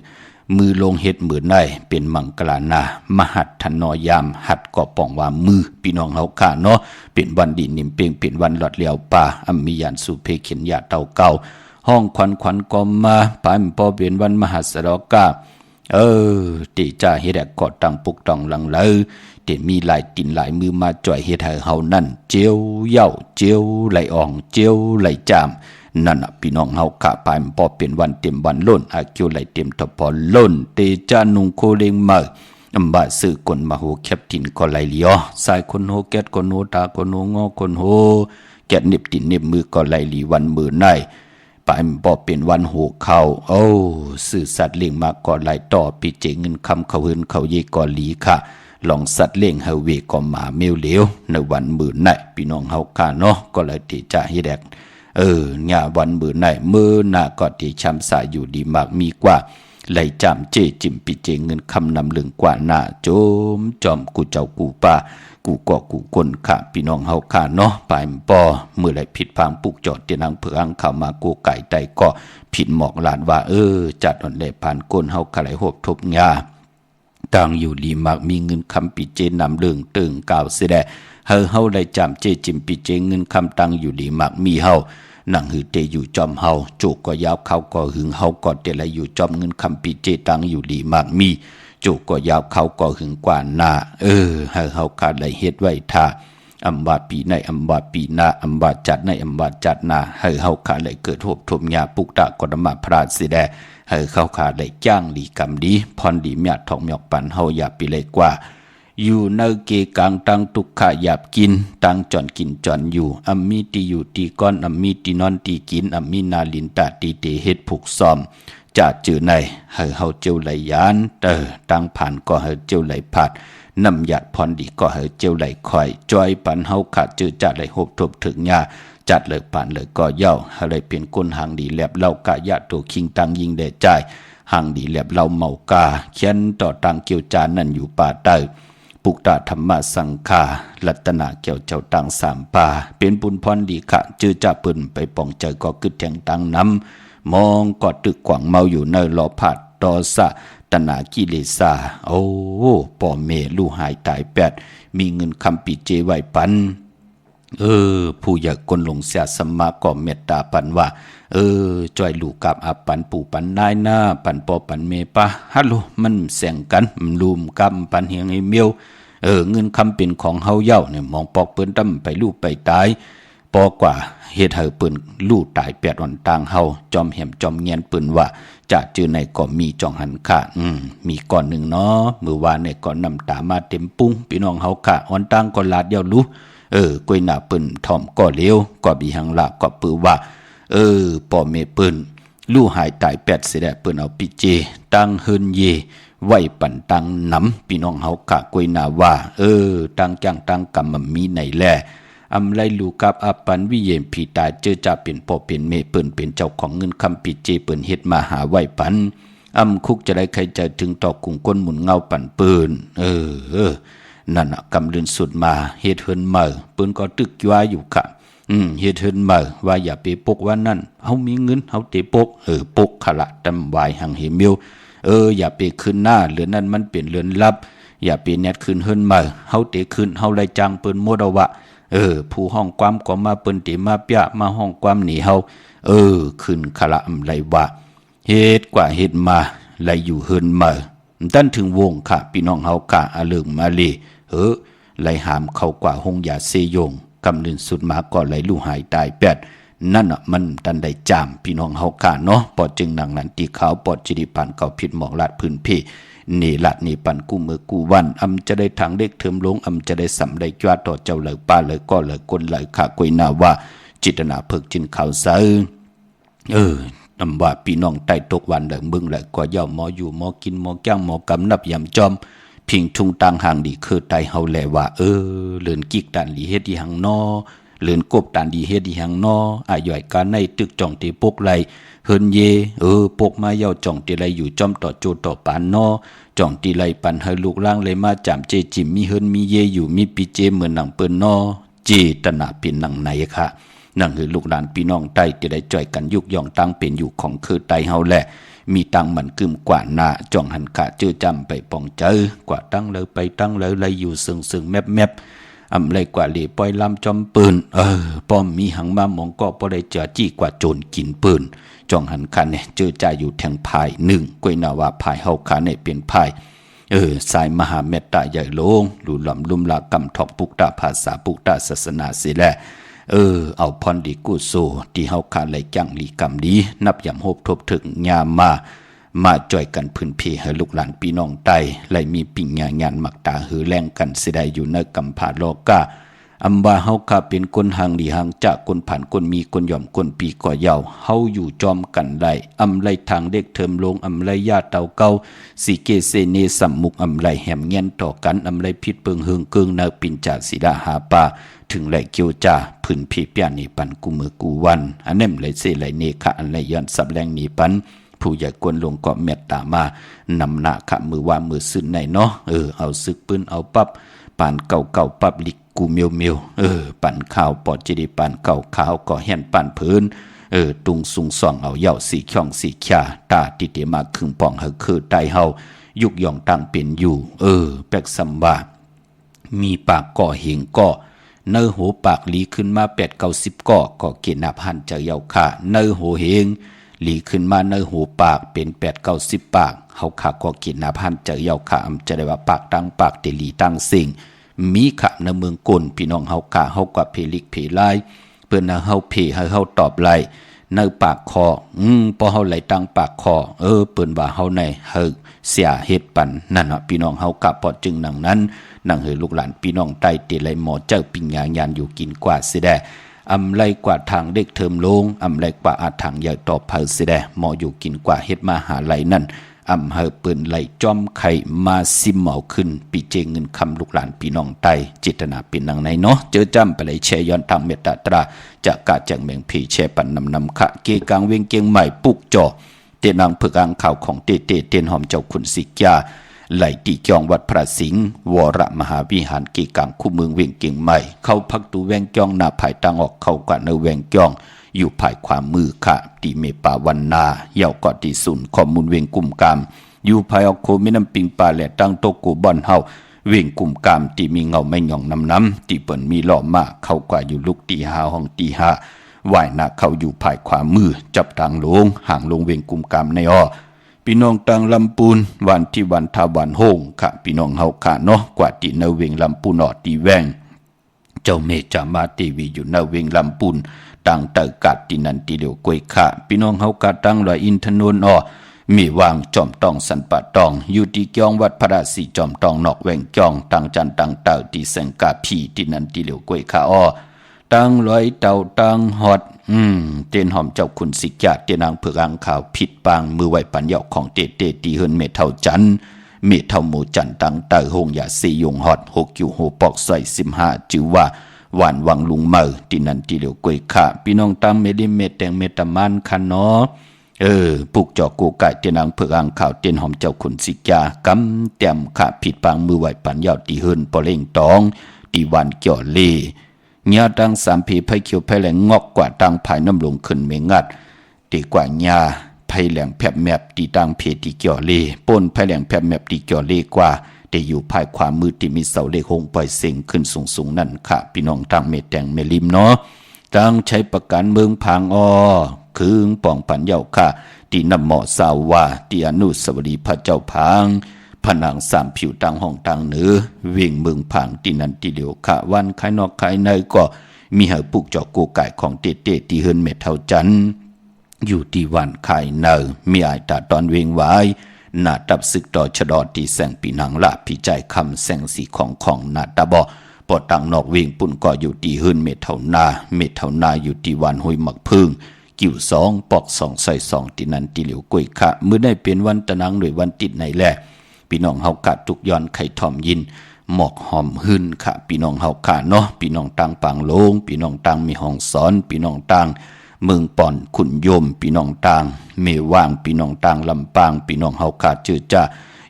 มือลงเฮ็ดมือในเป็นมังกลานามหัตถนอยามหัดก็ป่องว่ามือพี่น้องเฮาค่ะเนาะเป็นวันดินนิมเปียงเป็นวันหลอดเลียวป่าอัมมียานสุเพเข็นยาเตาเก่าห้องขวัญก็มาปานพอเป็นวันมหัสรกาติจ่าเฮ็ดกอดตังปุกตองหลังเลยติมีหลายตินหลายมือมาจ่อยเฮ็ดให้เฮานั่นเจียวเย้าเจียวไหลอ่องเจียวไหลจามนั่นน่ะพี่น้องเฮากะปานพอเป็นวันเต็มวันล้นอาคิวไหลเต็มทพอล้นเตจานุงโคเลงมาอำบาซื้อกนมาโหแคปตินก็ไหลเลียวสายคนโหแกดคนโหตาคนโหงอคนโหแกดนิบตินนิบมือก็ไหลลีวันมือในปานบ่เป็นวันโหเข้าสื่อสัตว์เลี้ยงมาก่อไหลต่อปีเจเงินคำเขาหืนเขาเยก่อหลีค่ะลองสัตว์เลี้ยงเฮาเวก็มาเมวเหลวในวันมื้อไหนพี่น้องเฮาค่ะเนาะก็เลยที่จะเฮ็ดญาวันมื้อไหนมื้อหน้าก็ที่ช้ำสายอยู่ดีมากมีกว่าไหลจามเจจิมปีเจเงินคำนำลึงกว่าหน้าโจมจอมกูเจ้ากูป่ากูก็กูคนค่ะพี่น้องเฮาค่ะเนาะปลายปอเมื่อไรผิดพังปุกจอดเตียนังเผืออังเข้ามากูไก่ไตก็ผิดหมอกหลานว่าจัดอ่อนเลยผ่านก้นเฮาขะไหลหบทบงาต่างอยู่ดีมากมีเงินคำปีเจนำเรื่องตึงกล่าวเสียแดเฮาได้จำเจจิมปีเจเงินคำตังอยู่ดีมากมีเฮานั่งหือเตอยู่จอมเฮาโจกก็ยาวเขาก็หึงเฮาก็เตละอยู่จอมเงินคำปีเจตังอยู่ดีมากมีจุก็ยาวเขาก็หึงกว่าหน้าให้เฮาขาดได้เฮ็ดไว้ท่าอำบาปีในอำบาปีหน้าอำบาจัดในอำบาจัดหน้าให้เฮาขาดได้เกิดโหบทมยาปุกตะกรมาพระสิแดให้เขาขาดได้จ้างลีกรรมดีพรดีเมียทองหยอกปันเฮาอย่าปีเลยกว่าอยู่ในเกกังตังตุกขะหยาบกินตังจอนกินจอนอยู่อัมมีตีอยู่ตีก้อนอัมมีตีนอนตีกินอัมมีนาลินตาตีเตเฮ็ดผูกซ้อมจะจือในให้เฮาเจียวไหลยานตังผ่านก็เฮาเจียวไหลผัดน้ำหยาดพรดีก็เฮาเจียวไหลคอยจอยปันเฮาขาดจือจัดไหลหบทบถึงยาจัดเลยผ่านเลยก็เย้าเฮาเลยเป็นคนหางดีแลบเล่ากะยะตัวคิงตังยิงได้ใจหางดีแลบเล่าเมากาเขียนต่อตังเกี่ยวจานนั่นอยู่ป่าใต้ปุกตาธรรมะสังฆารัตนาเกี่ยวเจ้าตังสามป่าเป็นบุญพรดีขะจือจะปืนไปป้องใจก็กึดแทงตังน้ำมองกอดตึกขวางเมาอยู่ในลอผัดตอสะตนากิเลสาป่อเมลูหายตายแปดมีเงินคำปีเจไว้ปันผู้อยากกลลงเสียสมมาก็เมตตาปันว่าจอยลูกกับอาปันปู่ปันนายหน้าปันปอปันเมปะฮัลโหลมันแสงกันลูมกำปันเฮียงไอเมียวเงินคำเป็นของเฮาเย้าเนี่ยมองปอกเปิ้นตั้มไปลูกไปตายปอกว่าเฮ็ดให้ปืนลู่ตายแปดอ่อนต่างเฮาจอมแหมจอมเงียนปืนว่าจะจื้อในก็มีจองหันค่ะมีก่อนหนึ่งเนาะมื้อวานในก็นำตามาเต็มปุ้งพี่น้องเฮาค่ะอ่อนต่างก็ลาดเดียวรู้กวยหน้าปืนถ่อมก็เลี้ยวก็บีหังละก็ปือว่าป่อเมปืนลู่หายตายแปดเสียได้ปืนเอาปิเจตั้งเฮินเย ไว้ปันตังนำพี่น้องเฮากะกวยนาว่าตังจังตังกรรมมีไหนแลอำไลลูกับอปันวิเยมพีตาเจอจะเป็นพ่อเป็นเมเปิ้นเป็นเจ้าของเงินคำปิเจเปิ้นเฮ็ดมาหาไว้ปันคุกจะได้ใครจะถึงต่อกุ่งก้นหมุนเงาปั่นปืนนั่นน่ะกำเลือนสุดมาเฮ็ดเฮินเมอปืนก็ตึกย้ายอยู่ค่ะเฮ็ดเฮินเมอว่าอย่าไปปกว่านั่นเฮามีเงินเฮาเตปกปกขละตำวายหังเหมิวอย่าไปขึ้นหน้าเรือนนั้นมันเป็นเรือนลับอย่าไปแนดขึ้นเฮินเมอเฮาเตขึ้นเฮาไล่จังเปิ้นโมดาวะผู้ห้องความก็มาเปิ้นเตมาเปียมาห้องความหนีเฮาขึ้นขละไหลว่าเฮ็ดกว่าเฮ็ดมาไหลอยู่เฮินเมอตั้นถึงวงค่ะพี่น้องเฮากะอาเลิงมาลีไหลหามเข้ากว่าหงยาเซยงกำลืนสุดมาก็ไหลลู่หายตายแปดนั่นน่ะมันตันได้จามพี่น้องเฮากะเนาะปอดจึงหนังนั้นตีขาวปอดจิริปันเก่าผิดหมอกลาดพื้นเพนี่ละนี่ปันกู้มือกู้วันจะได้ทางเด็กเทิมลงจะได้สำได้จวดต่อเจ้าเลยป้าเลยก็เลยกลเลยขากุยนาว่าจิตนาเพิกจินข่าวเสืว่าพี่น้องใต้ตกวันเลยมึงเลยก็ย่อมหมออยู่หมอกินหมอแก้งหมอกำนับยำจอมพิงทุงต่างห่างดีคือไตเฮาแลว่าเลือนกิกตันดีเฮ็ดดีหังนอเลือนกบตันดีเฮ็ดดีหังนออาย่อยการในตึกจ่องตีปกไหลเฮินเยปกมาเย้าจ่องตีไหลอยู่จอมต่อโจต่อปานนอจ่องตีไหลปันเฮลูกล่างเลยมาจามเจจิมมีเฮินมีเยอยู่มีปีเจเหมือนหนังเปิ้นนอเจตนาเป็นหนังไหนค่ะนั่นคือลูกหลานพี่น้องใต้จะได้จ่อยกันยุกย่องตั้งเป็นอยู่ของคือไตเฮาแหละมีตังมันกึมกว่าหน้าจ่องหันกะเจอจำไปปองเจอกว่าตั้งเลยไปตั้งเลยเลยอยู่ซึ่งแมบเลยกว่าเหลีปล่อยลำจอมปืนป้อมมีหังมามองก็บ่ได้เจอจี้กว่าโจรกินปืนจ่องหันคันเนี่ยเจอจ่าอยู่แทงพายหนึ่งกวยนาว่าพายเฮาคันเนี่ยเป็นพายสายมหาเมตตาใหญ่โลงหลุหล่ำลุ่มลากำทอกปุกตาภาษาปุกตาศาสนาสิแหละเอาพรดีกุโซที่เฮาขาไหลจังลีกรรมดีนับยำโฮบทบถึงยามมาจ่อยกันพื้นเพให้ลูกหลานพี่น้องไตไหลมีปิ่งงานมักตาหือแรงกันสิได้อยู่ในกำผาโลกาว่าเฮาขาเป็นคนหังดีหังจากคนผ่านคนมีคนย่อมคนปีก่อเยาเฮาอยู่จอมกันได้ไหลทางเด็กเทิมลงไหลญาติเต่าเก่าสีเกเซเนสัมมุกไหลแหมเงียนต่อกันไหลพิษเปิงเฮืองเกิงเนปินจากสีดาหาปาถึงไหลเกียวจ่าพื้นเพเปียนีปันกูมือกูวันอันนั้นไหลเสไหลเนคะอันไหลย้อนสับแรงนีปันผู้ใหญ่กวนลงก็เมตตามานำหน้าขะมือว่ามือซึ้นในเนาะเอาซึกปืนเอาปั๊บปานเก่าปั๊บลิกกูเมียวปั่นข้าวปอดจิริปั่นเก่าขาวก็แห่นปั่นพื้นตุงสุงส่องเอาเหย่าสีช่องสีข่าตาติเตมาครึ่งป่องเฮคือไตเฮายุกย่องตั้งเป็นอยู่แปกสัมบามีปากก่อเหงก่อเนื้อหูปากหลีขึ้นมา8-90ก็เกณฑ์นับหันจะเยาค่ะเนื้อหูเหงหลีขึ้นมาเนื้อหูปากเป็น8-90ปากเฮาขาก็เกณฑ์นับหันจะเยาค่ะจะได้ว่าปากตั้งปากเตลีตั้งสิ่งมีขะในเมืองกลพี่น้องเฮากะเฮากว่าเพลิกเพลายเปิ้นเฮาเพให้เฮาตอบไล่ในปากคอพอเฮาไหลตั้งปากคอเปิ้นว่าเฮาในเฮาเสียเฮ็ดปันนั่นน่ะพี่น้องเฮากะพอจึงหนังนั้นนั่งเฮลูกหลานพี่น้องใต้เตไหลหมอเจ้าปิญญาญาณอยู่กินกว่าสิได้ไหลกว่าทางเด็กเทิมลงไหลกว่าอาทางใหญ่ต่อเผาสิได้หมออยู่กินกว่าเฮ็ดมาหาไหลนั่นเฮาเปิ้นไหลจอมไข่มาซิมเหมาขึ้นปีเจเงินคำลูกหลานพี่น้องใต้จิตนาเป็นนังในเนาะเจอจำไปเลยแชย้อนทางเมตตาตราจะกะจังเมงผีแชปันนำคะเกกังเวงเกียงใหม่ปุกจ่อเตนางเผือกอังข่าวของเตเตนหอมเจ้าคุณสิกยาไหลตีจองวัดพระสิงห์วรมหาวิหารเกกังคู่เมืองเวียงเกียงใหม่เข้าพักตูแวงจองหน้าภายตังออกเข้ากว่าเนแวงจองอยู่ภายขวามือค่ะตีเมปาวันนาเยาวกอตีศูนย์ข้อมูลเวียงกุมกามอยู่ภายออกโคมิน้ำปิงปลาและตั้งโตกูบอนเฮาเวียงกุมกามตีมีเงาไม่หย่องน้ำตีเปิ่นมีหล่อมาเข้ากว่าอยู่ลุกตีหาห้องตีหาว่ายหน้าเข้าอยู่ภายขวามือจับทางลงห่างลงเวียงกุมกามในพี่น้องตังลำปูนวันที่วันทาวันโฮงค่ะพี่น้องเฮาค่ะเนาะกว่าตีเนเวียงลำปูนตีแวงเจ้าเมจามาตีวีอยู่เนเวียงลำปูนตังเตกัดตีนันตีเหลียวกวยค่ะพี่น้องเฮาค่ะตังลอยอินทนนมีวางจอมตองสันปะตองอยู่ที่เกียงวัดพระราศีจอมตองนอกแวงจองตังจันตังเต่าตีแสงกาพีตีนันตีเหลียวกวยค่ะตังลอยเต่าตังฮอดเตียนหอมเจ้าคุณสิกยาเตียนางเผือกอังข่าวผิดปางมือไหวปัญญาของเตตีเฮินเมเท่าจัน เมเท่าหมูจันตังเตอหงยาสียงฮอดหกอยู่โหปอกใส่15จือว่าหวานวังลุงเมอที่นันที่เหลียวกวยขาพี่น้องตังเมดิเมแตงเมตามันคันเนาะปลูกจอกกูไก่เตียนางเผือกอ่างข่าวเตียนหอมเจ้าขุนสิกากำเต็มขาผิดปางมือไหวปันยาวตีเฮินปอเล่งตองตีวันเกี่ยวเล่เงียดังสามผีไผเขียวไผแหลงงอกกว่าตังภายน้ำลงขึ้นเมงัดตีกว่าญาไผแหลงแผบแมบตีตังเพตีเกี่ยวเล่ป่นไผแหลงแผบแมบตีเกี่ยวเล่กว่าแต่อยู่ภายความมือที่มีเสาเลขหงปล่อยเสียงขึ้นสูงนั่นค่ะพี่น้องตังเมแตงเมลิมเนาะตังใช้ประกันเมืองพางคืงป่องปันเยาค่ะตีนำหมอสาวว่าตีอนุสวรีพระเจ้าพางผนังสามผิวตังห้องตังเหนือวิ่งเมืองพางตีนันตีเดียวค่ะวันภายนอกภายในก็มีเหปุกจอกกูไก่ของเตเตตีเฮินเม็ดเท่าจันอยู่ที่วันภายในมีอายตาตอนเวงไว้หน้าตับศึกต่อชะดอตีแสงปีนังละพี่ใจคำแสงสีของหน้าตาบอปอตังนอกเวงปุ่นก็อยู่ที่เฮินเม็ดเท่านาอยู่ที่วันห้วยหมักพึ่งกิ่ว2ปอก2ใส่2ตีนันตีเหลียวกล้วยค่ะมื้อได้เป็นวันตะนังหรือวันติดในแลพี่น้องเฮากะทุกย้อนไข่ทอมยินหมอกหอมหึ่นค่ะพี่น้องเฮาค่ะเนาะพี่น้องต่างปางโลงพี่น้องต่างมีห้องสอนพี่น้องต่างเมืองป่อนขุนยมพี่น้องต่างเมว่างพี่น้องต่างลำปางพี่น้องเฮาค่ะจื้อจ้า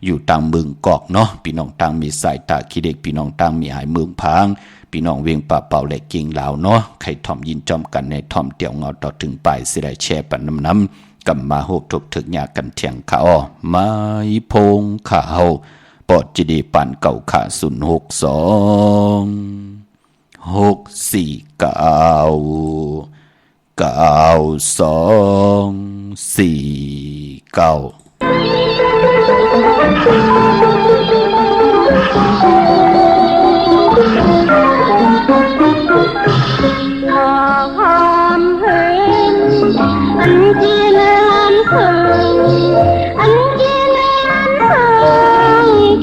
อยู่ต่างเมืองกอกเนาะพี่น้องต่างมีสายตาขี้เด็กพี่น้องต่างมีหายเมืองพางพี่น้องเวียงป่าเป่าและกิ่งลาวเนาะไข่ทอมยินจอมกันในทอมเตียวเงาต่อถึงปลายสิได้แช่ปันน้ำกำมาโหบทบถึกหยากันเถียงขาอ้อไม้พงขาเฮาปอดจีดีปันเก่าขาความเห็นอันที่เลื่อนเสื่อันที่เลื่อนเสื่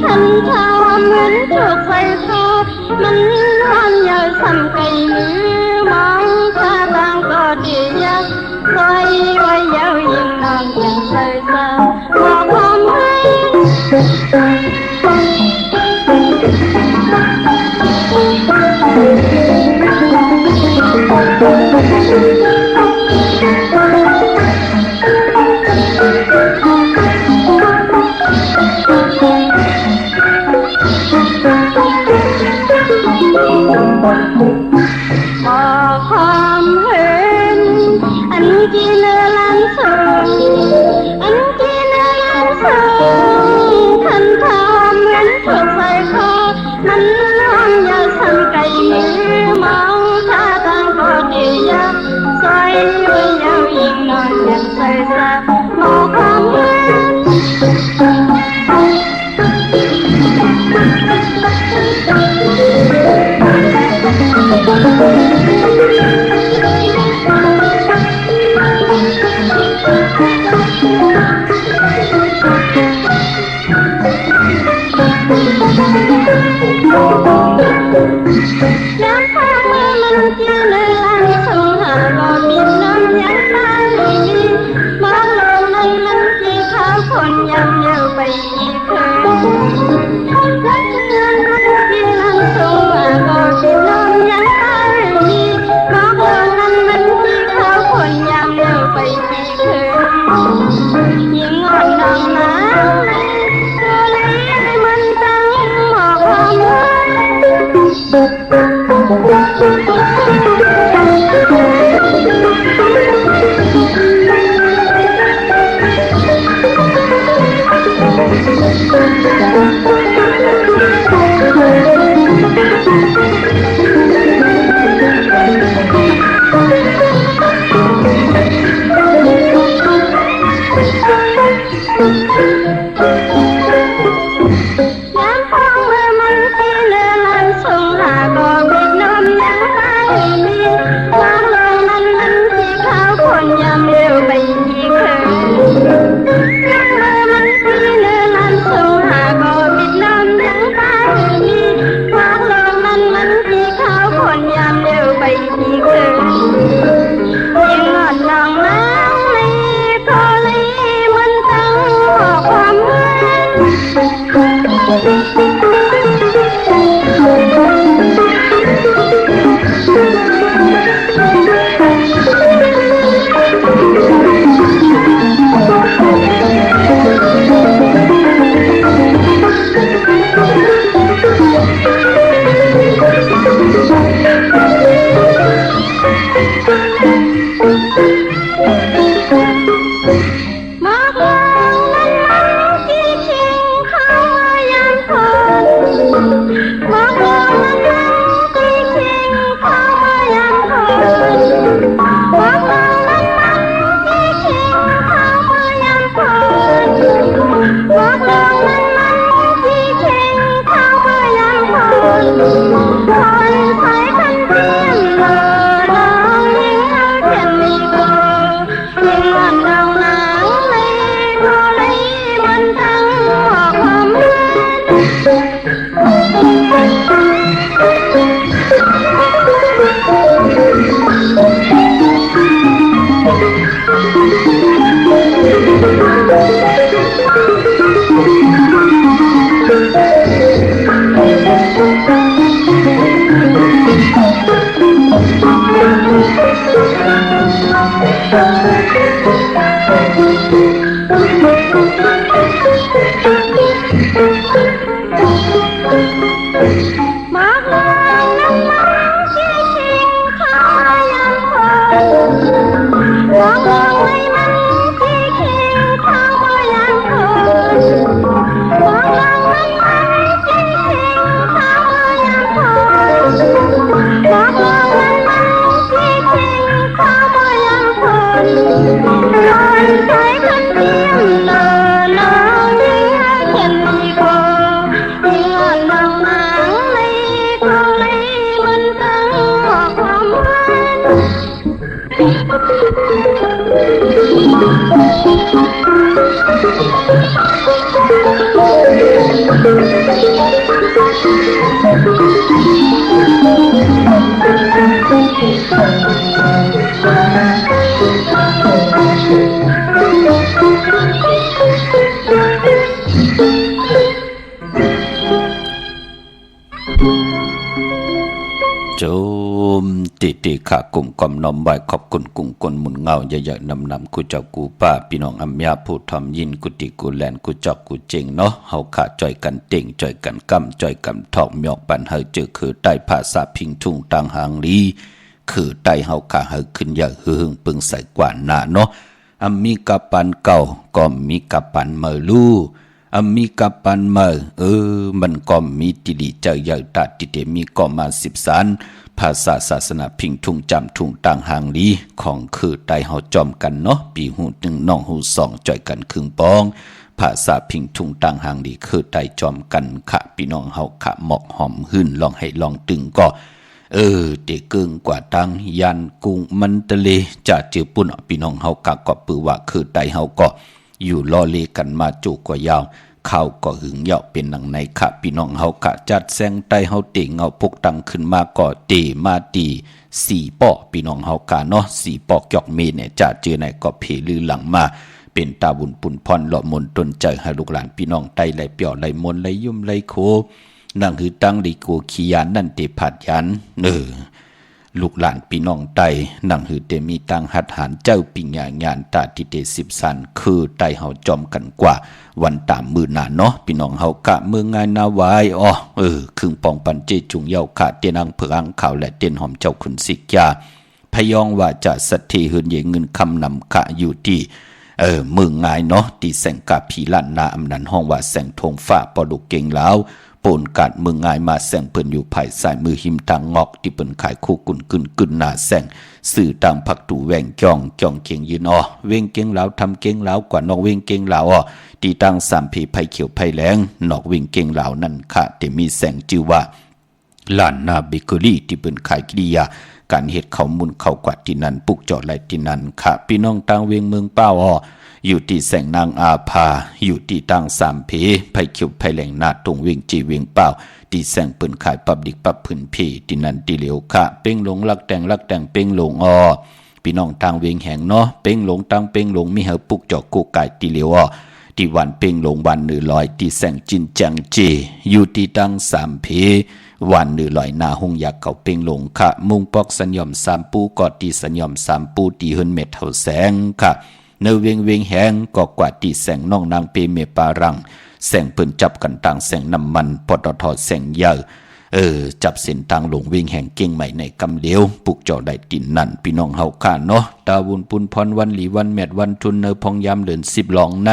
ฉันทำเหมือนถูกไฟช็อตมันร้อนยาวสั่นไกลมือมองท่าทางก็ดียักซอยไว้ยาวยิ่งนอนยังใส่ตาบอกความเห็ความเห็นอันที่เลื่อนลันสูงอันที่เลื่อนลันสูงฉันทำเหมือนถูกไฟคอมันร้อนยาวสั่นไกลมือมองท่าทางก็ดียักซอยไว้ยาวยิ่งนอนยังใส่ตาบอกความเห็นน้ำตาเมื่อมันจืดเลยลันส่งหาก็มีน้ำยังตาลีมองล Hãy thân thiên lờ lờ đi chân đi cô đi ngọn lòng áng lấy cô lấy mân tăng hoặc hoàng hoanโจมติขะกลุ่มกอมน้อมไหวขอบคุณกุ้งกลหมุนเงาใหญ่ๆนำกูเจ้ากูป้าพี่น้องอัมยาผู้ทำยินกุติกูแลนกูจอกกูเจงเนาะเฮาขาจ่อยกันเต่งจ่อยกันกำจ่อยกันทอกหยอกปันเฮาเจอคือใต้ภาษาพิงทุ่งต่างหางลีคือใต้เฮาขาเฮาขึ้นอย่าหึงปึงใส่กว่าหน้าเนาะอัมมีกับปันเก่าก็มีกับปันเมลู่อัมมีกับปันเมมันก็มีติลิเจอใหญ่ตาติเตมีก็มา10 สานภาษาศาสนาพิงทุ่งจำทุ่งต่างหางลีของคือใต้เฮาจอมกันเนาะปีหู1น้องหู2จ่อยกันครึ่งปองภาษาพิงทุ่งต่างหางลีคือใต้จอมกันขะพี่น้องเฮาขะหมอกหอมหื่นลองให้ลองตึงก็เตเกิงกว่าตังยันกุงมันตะเลจะเจอปุ่นพี่น้องเฮากะก็ปือว่าคือใต้เฮาก็อยู่รอเลกันมาจุกว่ายาวข้าวก็หึงเหยาะเป็นหนังในขะพี่น้องเฮากะจัดแซงใต้เฮาเตเงาพกตังขึ้นมาก็เตมาตี4 ปอพี่น้องเฮากะเนาะ4 ปอกยอกเมเนี่ยจะเจอไหนก็เพลือหลังมาเป็นตาบุญปุ่นพรหล่อมนตนใจให้ลูกหลานพี่น้องใต้ไหลเปี่ยวไหลมนไหลยุ่มไหลโคนั่งหือตั้งลิโกขียานนั่นเตผัดยันลูกหลานพี่น้องไตนั่งหือเตมีตังหัดหารเจ้าปิญญาญาณตาติเต10 สันคือไตเฮาจอมกันกว่าวันตามมือหนาเนาะพี่น้องเฮากะเมืองงายนาวายครึ่งปองปันเจจุงเยาขะเตียนังเผืองข่าวและเตียนหอมเจ้าคุณสิกยาพยองว่าจะสัตถีหืนเยเงินคำนำขะอยู่ที่เมืองงายเนาะที่แสงกาผีล้านนาอำนันห้องว่าแสงทงฟ้าปอดุกเก่งแล้วปนกัดเมืองงายมาแสงเพิ่นอยู่ภายสายมือหิมตางงอกที่เปิ้นขายคู่กุนกึนหน้าแสงสื่อตามผักตู่แหวงจ้องเก่งยืนเว้งเก่งแล้วทำเก่งแล้วกว่านอกเว้งเก่งแล้วที่ตั้ง3 ผีไผเขียวไผแหลงนอกเว้งเก่งแล้วนั่นค่ะแต่มีแสงชื่อว่าล้านนาเบเกอรี่ที่เปิ้นขายกิริยาการเฮ็ดข้าวมุนข้าวกวาดที่นั่นปลูกจอดไหลที่นั่นค่ะพี่น้องต่างเวียงเมืองเป้าอยู่ที่แสงนางอาภาอยู่ที่ตั้ง3 เพไผเขียวไผแหลงนาตรงเวียงจีเวียงเป้าที่แสงเปิ้นขายปับดิกปับพื้นเพที่นั่นที่เหลียวค่ะเป้งหลงลักแต่งเป้งหลงพี่น้องทางเวียงแห่งเนาะเป้งหลงตั้งเป้งหลงมีเฮาปลูกจอกกูไก่ที่เหลียวที่วันเป้งหลงวันนือลอยที่แสงจินจังเจอยู่ที่ตั้ง3 เพวันนือลอยนาหงอยากเก่าเป้งหลงค่ะมุงปอกสัญญอม3 ปูกอดที่สัญญอม3 ปูที่เฮินเม็ดเฮาแสงค่ะเนเวียงแหงก็กว่าที่แสงน้องนางเปเมปารังแสงเปิ้นจับกันต่างแสงน้ำมันปตทแสงเยอะจับเส้นทางหลงเวียงแห่งเก่งใหม่ในกำเดียวปลูกเจาะได้ตินนั่นพี่น้องเฮาข้าเนาะตาบุญปุนพรวันหลีวันแมดวันทุนเนพองยามเดือน10หลองใน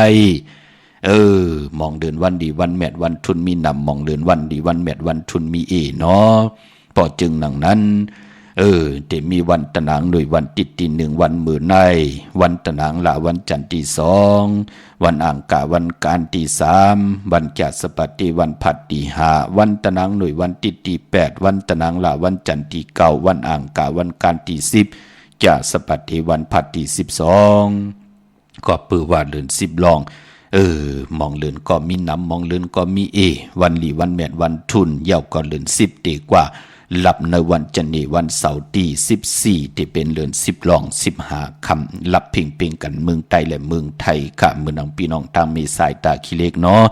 มองเดือนวันดีวันแมดวันทุนมีนำมองเดือนวันดีวันแมดวันทุนมีเนาะพอจึงหนังนั้นแต่มีวันตะนางโดยวันติดที่1 วันมือในวันตะนางละวันจันทร์ที่2วันอังคารวันการที่3วันจัสปฏิวันผัดที่5วันตะนางโดยวันติดที่8วันตะนางละวันจันทร์ที่9วันอังคารวันการที่10จัสปฏิวันผัดที่12ก็ปือว่าเดือน10ลองมองเลือนก็มีน้ำมองเลือนก็มีวันหลีวันแมดวันทุนเยาก็เลือน10ตีกว่าหลับในวันจันทร์วันเสาร์ที่14ที่เป็นเดือน10ลอง15 คำหลับพิงกันเมืองไทยและเมืองไทยค่ะเมืองนังพี่น้องทางมีสายตาขี้เล็กเนาะ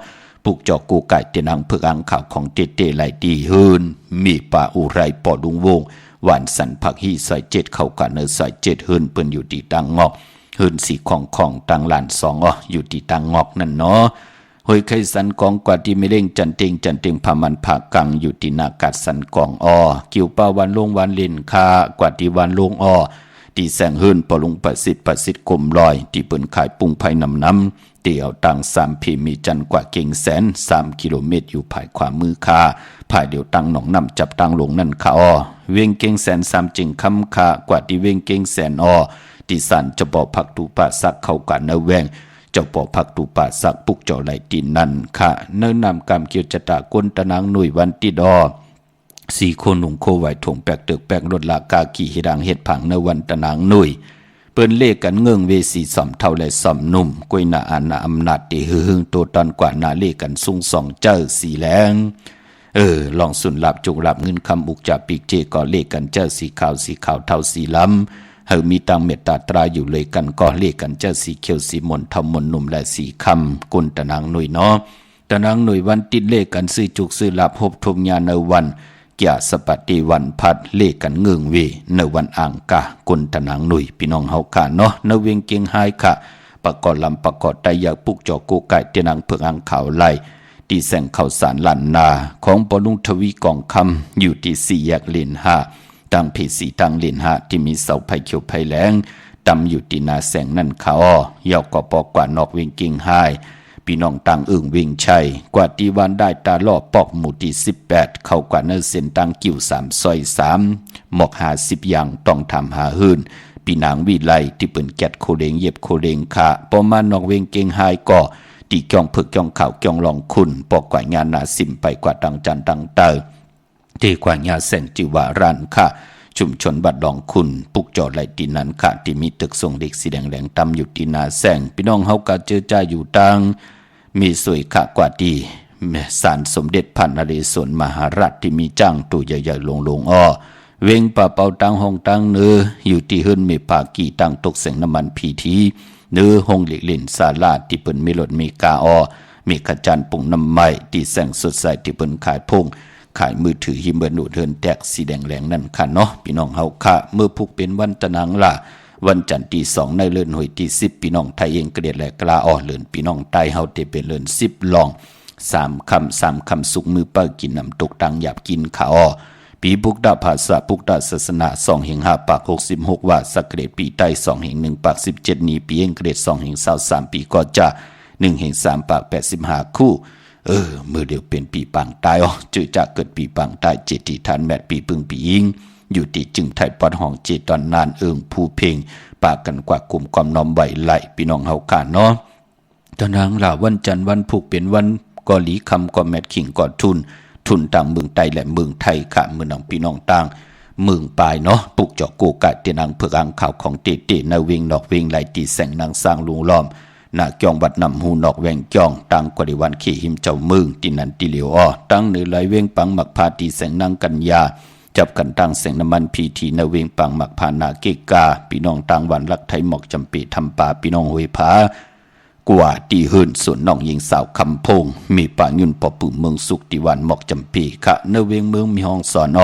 ปลูกจอกกูไก่เตนังเพื่ออังข่าวของเตไหลดีเฮินมีป่าอุไรปอดุงวงหวานสันผักฮีซอย7เข้ากันเนอซอย7เฮินเปิ้นอยู่ที่ตังงอกเฮินสีของตังหลาน2อยู่ที่ตังงอกนั่นเนาะหอยไข่สันกองกว่าที่ไม่เล่งจันเต็งพามันผากังอยู่ที่นากัดสันกองกิวป้าวันลงวันเล่นคากว่าที่วันลงที่แสงเฮินปอลุงประสิทธิ์กลมลอยที่เปิ้นขายปุงไผ่น้ำเตี่ยวตัง3 พีมีจันกว่าเก่งแสน3 กิโลเมตรอยู่ภายขวามือคาภายเดียวตังหนองน้ำจับตังลงนั่นค่ะเวียงเก่งแสน3 จึงคำคากว่าที่เวียงเก่งแสน ที่ศาลเจ้าป่อพักตูป่าสักเข้ากันเนแวงเจ้าป่อพักตูป่าสักปุกเจ้าไหลตีนั่นค่ะเนื้อนำกำเกี่ยวจะตากนตะนางหนุ่ยวันติดอสี่คนหนุ่งโคไหวถงแปลกเตึกแปลกรถลากาขี่เฮดังเฮ็ดผังในวันตะนางหนุ่ยเปิ้นเลขกันเงื่องเวสีสอมเท่าและสอมนุ่มกวยหน้าอาณาอำนาจตีหึงตัวตอนกว่าหน้าเลขกันซุ่งสองเจ้าสีแหลงลองสุนหลับจุกหลับเงินคำอุกจากปีกเจก็เลขกันเจ้าสีขาวเท่าสีล้ำเฮามีตังเมตตาตราอยู่เลยกันก็เลขกันเจ้าสีเขียวสีมนเท่ามนนุ่มและสีคำกุนตะนางหนุ่ยเนาะตะนางหนุ่ยวันติดเลขกันซื้อจุกซื้อหลับพบทมญาในวันเกียสปฏิวันพัดเลขกันเงืองเวในวันอ่างกะกุนตะนางหนุ่ยพี่น้องเฮาค่ะเนาะในเวียงเกียงไฮค่ะประกอบลำประกอบไตยาปุกจอกูไก่เตนังเผือกอ่างขาวไล่ที่แสงข่าวสารลันนาของปลุงทวีกองคำอยู่ที่สี่แยกเลนห้าตั้งเพสีตั้งเลนห้าที่มีเสาไผ่เขียวไผ่แหลงตำอยู่ที่นาแสงนั่นเขาเยาวกปอกว่านอกเวียงเกียงไฮพี่น้องต่างเวิ่งชัยกว่าตีวันได้ตาล่อปอกหมู่ที่18เข้ากว่าเนื้อเส้นตังกิ่ว3ซอย3หมอก50อย่างต้องทำหาหื่นพี่นางวิไลที่เปิ่นแกดโคเลงเย็บโคเลงค่ะประมาณนอกเวงเกงไฮก็ตีจ้องผึกจ้องข่าวจ้องลองคุณปอกกว่างานนาสิมไปกว่าตังจันตังเตอที่กว่างานแสงจิวารันค่ะชุมชนบัดดองคุณปุกจอดไหลตีนั้นค่ะที่มีตึกทรงเด็กสีแดงแหลงตำอยู่ที่นาแสงพี่น้องเฮากะเจอจ่าอยู่ตังมีสวยขะกว่าดีศาลสมเด็จพระนเรศวรมหาราชที่มีจ้างตัวใหญ่ๆลงอ้อเวงป่าเป่าตังห้องตังเนื้ออยู่ที่หื้นมีปากีตังตกแสงน้ำมันพีทีเนื้อห้องเหล็กเล่นศาลาที่เปิ้นมีรถมีกาอ้อมีขจานปุ่งน้ำไม้ที่แสงสดใสที่เปิ้นขายพงขายมือถือหิมเบอร์หนูเทินแตกสีแดงแหลงนั่นค่ะเนาะพี่น้องเฮาค่ะเมื่อพุกเป็นวันตะนังล่ะวันจันทร์ที่2ในเลือนหวยที่10พี่น้องไทยเองกระเดียดและกลาอ้อเลือนพี่น้องใต้เฮาได้เป็นเลือน10ลอง3คำสุกมือเป้ากินน้ำตกตังหยาบกินข้าวปีปุกดาภาษาปุกดาศาสนา2แห่ง5ปาก66ว่าสักเกรดปีใต้2แห่ง1ปาก17นี้ปีเองเกรด2แห่ง23ปีก็จะ1แห่ง3ปาก85คู่มือเดียวเป็นปีปังตายจือจะเกิดปีปังตายเจติทานแมดปีปึงปียิงอยู่ที่จึงไทยปอดห้องเจตอนนานผู้เพ่งปากกันกว่ากลุ่มความน้อมไหวไหลพี่น้องเฮาค่ะเนาะตะนางล่ะวันจันทร์วันพุกเป็นวันกอหลีคำกอแมดขิงกอทุนต่างเมืองไทยและเมืองไทยค่ะเมืองน้องพี่น้องต่างเมืองปลายเนาะปุกจอกโกกะเตนังเผือกอ่างข่าวของเตในเวงนอกเวงไหลตีแสงนางสร้างลุงล้อมนาเกียงวัดนำหูนอกแวงจ้องตังกว่าดิวันขี่หิมเจ้ามึงตินันติเหลียวตั้งเหนือไหลเวงปังหมักพาตีแสงนางกัญญาจับกันตั้งแสงน้ำมันพีทีนาเวงปังหมักพานาเกกาพี่น้องต่างวันรักไทยหมอกจำปีทำป่าพี่น้องหวยผากว่าตีหื่นส่วนน้องยิงสาวคำพงมีป่ายุ่นปอปืเมืองสุขติวันหมอกจำปีค่ะนาเวงเมืองมีห้องสอน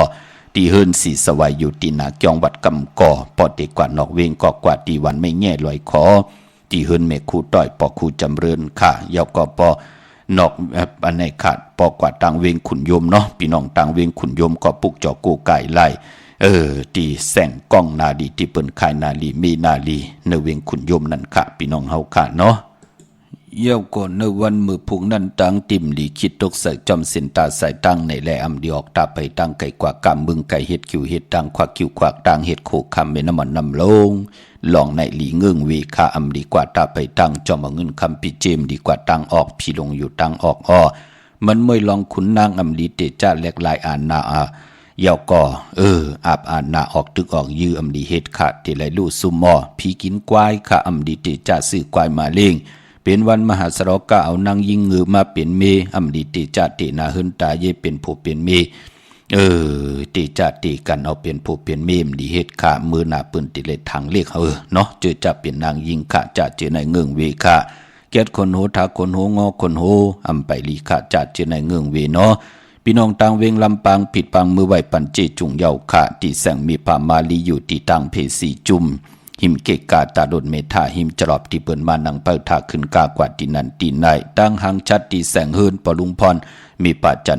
ตีหื่นสีสวายอยู่ตีนาเกียงวัดกำก่อปอเด็กกว่านอกเวงกอกว่าตีวันไม่แง่ลอยคอที่เฮินเมคูต้อยปอคูจำเริญค่ะยาวก็ปอนอกอันไหนขาดปอกว่าต่างเวงขุนยมเนาะพี่น้องต่างเวงขุนยมก็ปุกจอกูไก่ไล่ที่แสงกล้องนาดีที่เปิ้นขายนาลีมีนาลีในเวงขุนยมนั่นค่ะพี่น้องเฮาค่ะเนาะเยี่ยวก่อนในวันมือพุงนั่นตังติ่มหลีคิดตกใส่จอมเส้นตาใส่ตั้งในแลอำดีออกตาไปตั้งไก่กว่ากำมึงไก่เห็ดคิวเห็ดตังควักคิวควักตังเห็ดโขกคำเป็นน้ำมันน้ำลงลองในหลีเงื่องเวคาอำดีกว่าตาไปตั้งจอมเงินคำปีเจมดีกว่าตังออกพี่ลงอยู่ตังออกมันไม่ลองขุนนางอำดีเตจ้าแหลกลายอ่านนาเยาวก่ออาบอ่านนาออกตึกออกยื้ออำดีเฮ็ดค่ะเตไลลู่ซุมพี่กินควายค่ะอำดีเตจ้าซื้อควายมาเล่งเป็นวันมหาสรกะเอานางยิงงือมาเป็นเมอำดีเตจ้าเตนาหึนตาเยเป็นผู้เป็นเมเตจ้าเตกันเอาเป็นผู้เป็นเมมดีเฮ็ดค่ะมือหน้าปืนติเลทางเลขเนาะเจอจะเป็นนางยิงค่ะจะเจอในเงื่องเวค่ะแก๊ดคนโหทาคนโหงอคนโหอำไปลีค่ะจะเจอในเงื่องเวเนาะพี่น้องต่างเวงลำปางผิดปังมือไหวปันเจจุงเยาค่ะที่แสงมีพามาลีอยู่ที่ต่างเพสีจุมหิมเกกาตาโดนเมธาหิมจรอบที่เปิ้นมานังเปิดทาขึ้นกากว่าที่นั่นที่ไหนตั้งหางชัดที่แสงเฮินปลุงพรมีป่าจัน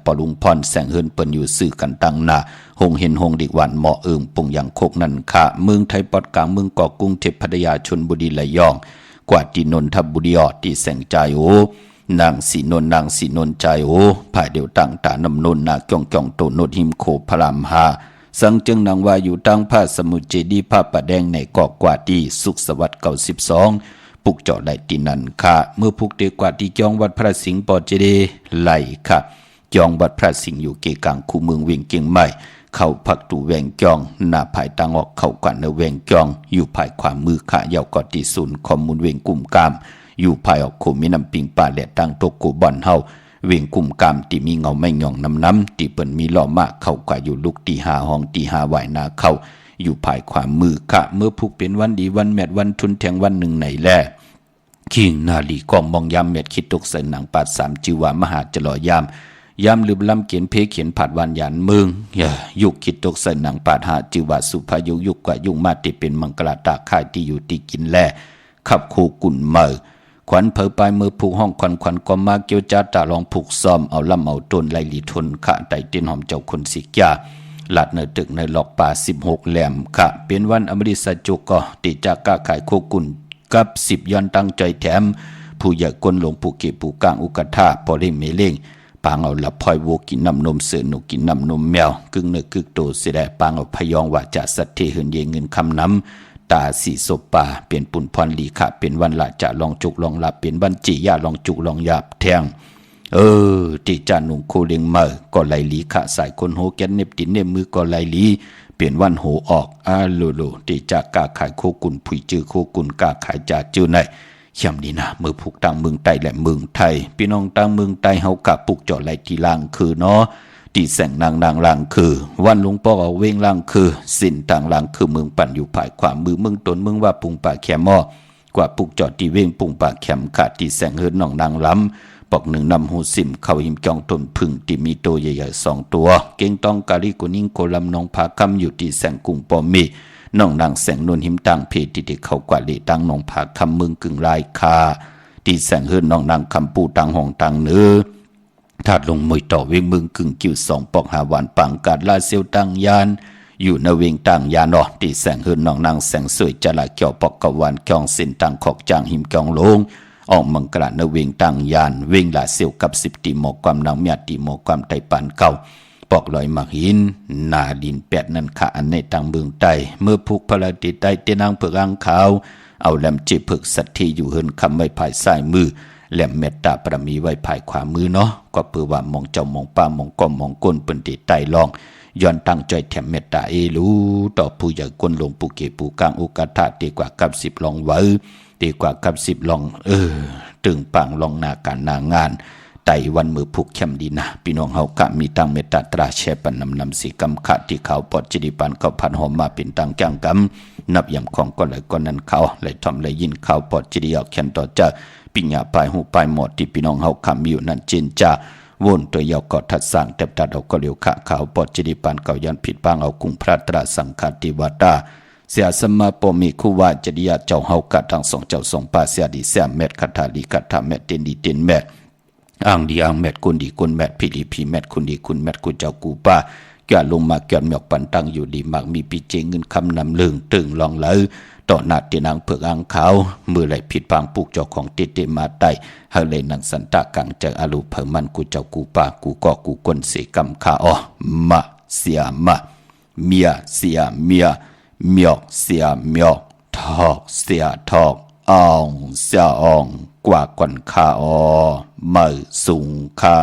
ปลุงพรแสงเฮินเปิ้นอยู่ซื่อกันตั้งหน้าหงเห็นหงดิกวันเหมาะปงอย่างโคกนั่นค่ะเมืองไทยปอดกลางเมืองเกาะกรุงเทพพัทยาชลบุรีระยองกว่าที่นนทบุรีที่แสงใจนางสีนนใจภายเดียวตั้งตานำนนนาเกียงโตโนดหิมโคพรามหา สังจึงนางว่าอยู่ตั้งผ้าสมุทรเจดีผ้าปะแดงในเกาะกว่าดีสุขสวัสดิ์92ปุกเจาะไหลตีนันค่ะเมื่อพุกเดกว่าที่จองวัดพระสิงห์ปอเจดีไหลค่ะจองวัดพระสิงห์อยู่เกกลางคูเมืองเวียงเกียงใหม่เข้าพักตูแวงจองหน้าภายตังออกเข้ากว่าในแวงจองอยู่ภายขวามือขายาวกอที่ศูนย์ข้อมูลเวียงกุ่มกามอยู่ภายออกโคมีน้ำปิงป่าและตั้งโตโกบอนเฮาเวียงกุ่มกามที่มีเงาไม่หย่องน้ำที่เปิ้นมีล้อมากเข้ากว่าอยู่ลูกตีหาห้องตีหาไหวนาเข้าอยู่ภายขวามือขะเมื่อพุกเป็นวันดีวันแมดวันทุนแทงวันหนึ่งไหนแลขิงนาลีกองมองยามเม็ดคิดตกใส่หนังปาด3จิวามหาจลอยามลืมลำเขียนเพเขียนผัดวันยานเมืองยุกคิดตกใส่หนังปาดหาจิวาสุภายุยุกกว่ายุงมาติเป็นมังกรตาค่ายที่อยู่ที่กินแลขับโคกุ่นเมอขวัญเผยไปมือผูกห้องขวัญก็มาเกี่ยวจ้าตาลองผูกซ้อมเอาลำเอาต้นไลลีทนขะไตเตียนหอมเจ้าคนสิกยาหลัดเนตึกในหลอกป่า16แหลมขะเป็นวันอมริสจุกก็ติจากก้าขายโคกุ่นกับ10ย้อนตั้งใจแถมผู้ใหญ่กวนหลงผู้เก็บผู้กลางอุกธาพอเล่งเมเล่งปางเอาละพลอยวัวกินน้ำนมเสือหนูกินน้ำนมแมวกึ่งเนื้อกึ่งโตเสียได้ปางเอาพยองว่าจะสัตเทเหินเยเงินคำน้ำตาสีศพป่าเป็นปุ่นพรลีขะเป็นวันละจะลองจุกลองหลับเป็นวันจียาลองจุกลองหยาบแทงติจานุ่งโคเลียงเมื่อก็ไหลลีขะสายคนโหแกนเน็บตินเน็บมือก็ไหลลีเปลี่ยนวันโหออกโลติจากกาขายโคกุนผุยจื้อโคกุนกาขายจ่าจื้อในย่ำนี้นะมือผูกต่างเมืองไต้และเมืองไทยพี่น้องต่างเมืองไต้เฮากะปุกเจาะไหลที่ล่างคือเนาะที่แสงนางล่างคือวันหลวงพ่อเอาเว้งล่างคือสินต่างล่างคือเมืองปั่นอยู่ภายขวามือเมืองตนเมืองว่าปุงป่าแคมม้อกว่าปุกเจาะที่เว้งปุงป่าแคมขาดที่แสงเฮิรนองนางล้ำปอกหนึ่งนำหูสิมเข้าหิมจองต้นพึ่งที่มีตัวใหญ่ๆ2ตัวเก่งต้องกาลิกุนิ่งโคลำนองผาคำอยู่ที่แสงกุ้งปอมีน้องนางแสงนวลหิมต่างเพที่ได้เข้ากว่าลีตั้งน้องผาคำมึงกึ่งลายคาที่แสงเฮิรน้องนางคำปูต่างห้องต่างเนื้อถาดลงมวยต่อเวงมึงกึ่งกิ้ว2ปอกหาหวานปังกาดลาเซียวต่างยานอยู่ในเวงต่างยานอที่แสงเฮิรน้องนางแสงสวยจะละเกี่ยวปอกกะวันเกี่ยวสินต่างขอกจางหิมเกี่ยวลงออกมังกรในเวงต่างยานเวงลาเซียวกับ10ตีหมอกความนางเมียตีหมอกความไตปานเก่าปอกลอยมักหินนาดิน8นั่นค่ะอันในต่างเมืองใต้เมื่อพุกพระติใต้เตนางเผือกอ่างขาวเอาแหลมจิผึกสัตที่อยู่เฮินคำไว้ภายซ้ายมือแหลมเมตตาประมีไว้ภายขวามือเนาะก็เพื่อว่ามองเจ้ามองป้ามองก้อมมองก้นเปิ้นติใต้ลองย้อนตั้งใจแถมเมตตารู้ต่อผู้ใหญ่ก้นลงผู้เก็บผู้กลางโอกาสดีกว่ากับ10ลองไว้ดีกว่ากับ10ลองตึงปังลองนาการนางานไต้วันมือผูกเข้มดีนะพี่น้องเฮากะมีตังเมตตาตราแช่ปันนำสีกำขะที่เขาปอดจิดิปันเขาพันหอมมาเป็นตังจังกำนับยำของก็เลยก็นั้นเขาเลยทำเลยยินเขาปอดจิดิเอาแคนต่อจะปิญญาปลายหูปลายหมดที่พี่น้องเฮาคำมีอยู่นั่นจินจะวนตัวยาวกอดทัดสั่งเต็บตัดเอาก็เลียวขะเขาปอดจิดิปันเขายันผิดปังเอากุ้งพระตราสังฆติวตาเสียสมาปมีคู่ว่าจดิยาเจ้าเฮากะทั้งสองเจ้าสองป่าเสียดีเสียเม็ดคาถาลีคาถาเม็ดเต็นดีเต็นเม็ดอ่างดีอ่างแมดคุณดีคุณแมดพี่ดีพี่แมดคุณดีคุณแมดคุณเจ้ากูป้าแก่ลงมาแก่หมอกปันตั้งอยู่ดีมากมีปีเจงเงินคำนำเลืองตึงลองเลยต่อหน้าเตียนางเผือกอ่างขาวมือไหลผิดปางปลูกเจ้าของติดมาไตให้เลยนังสันตะกังจากอาลูเพิ่มมันกูเจ้ากูป้ากูก็กูก้นเสกำขาอ๋อมาเสียมาเมียเสียเมียเมียเสียเมียทอกเสียทอกอ่องเสียอ่องกว่าก่อนข้าอมือสูงค่า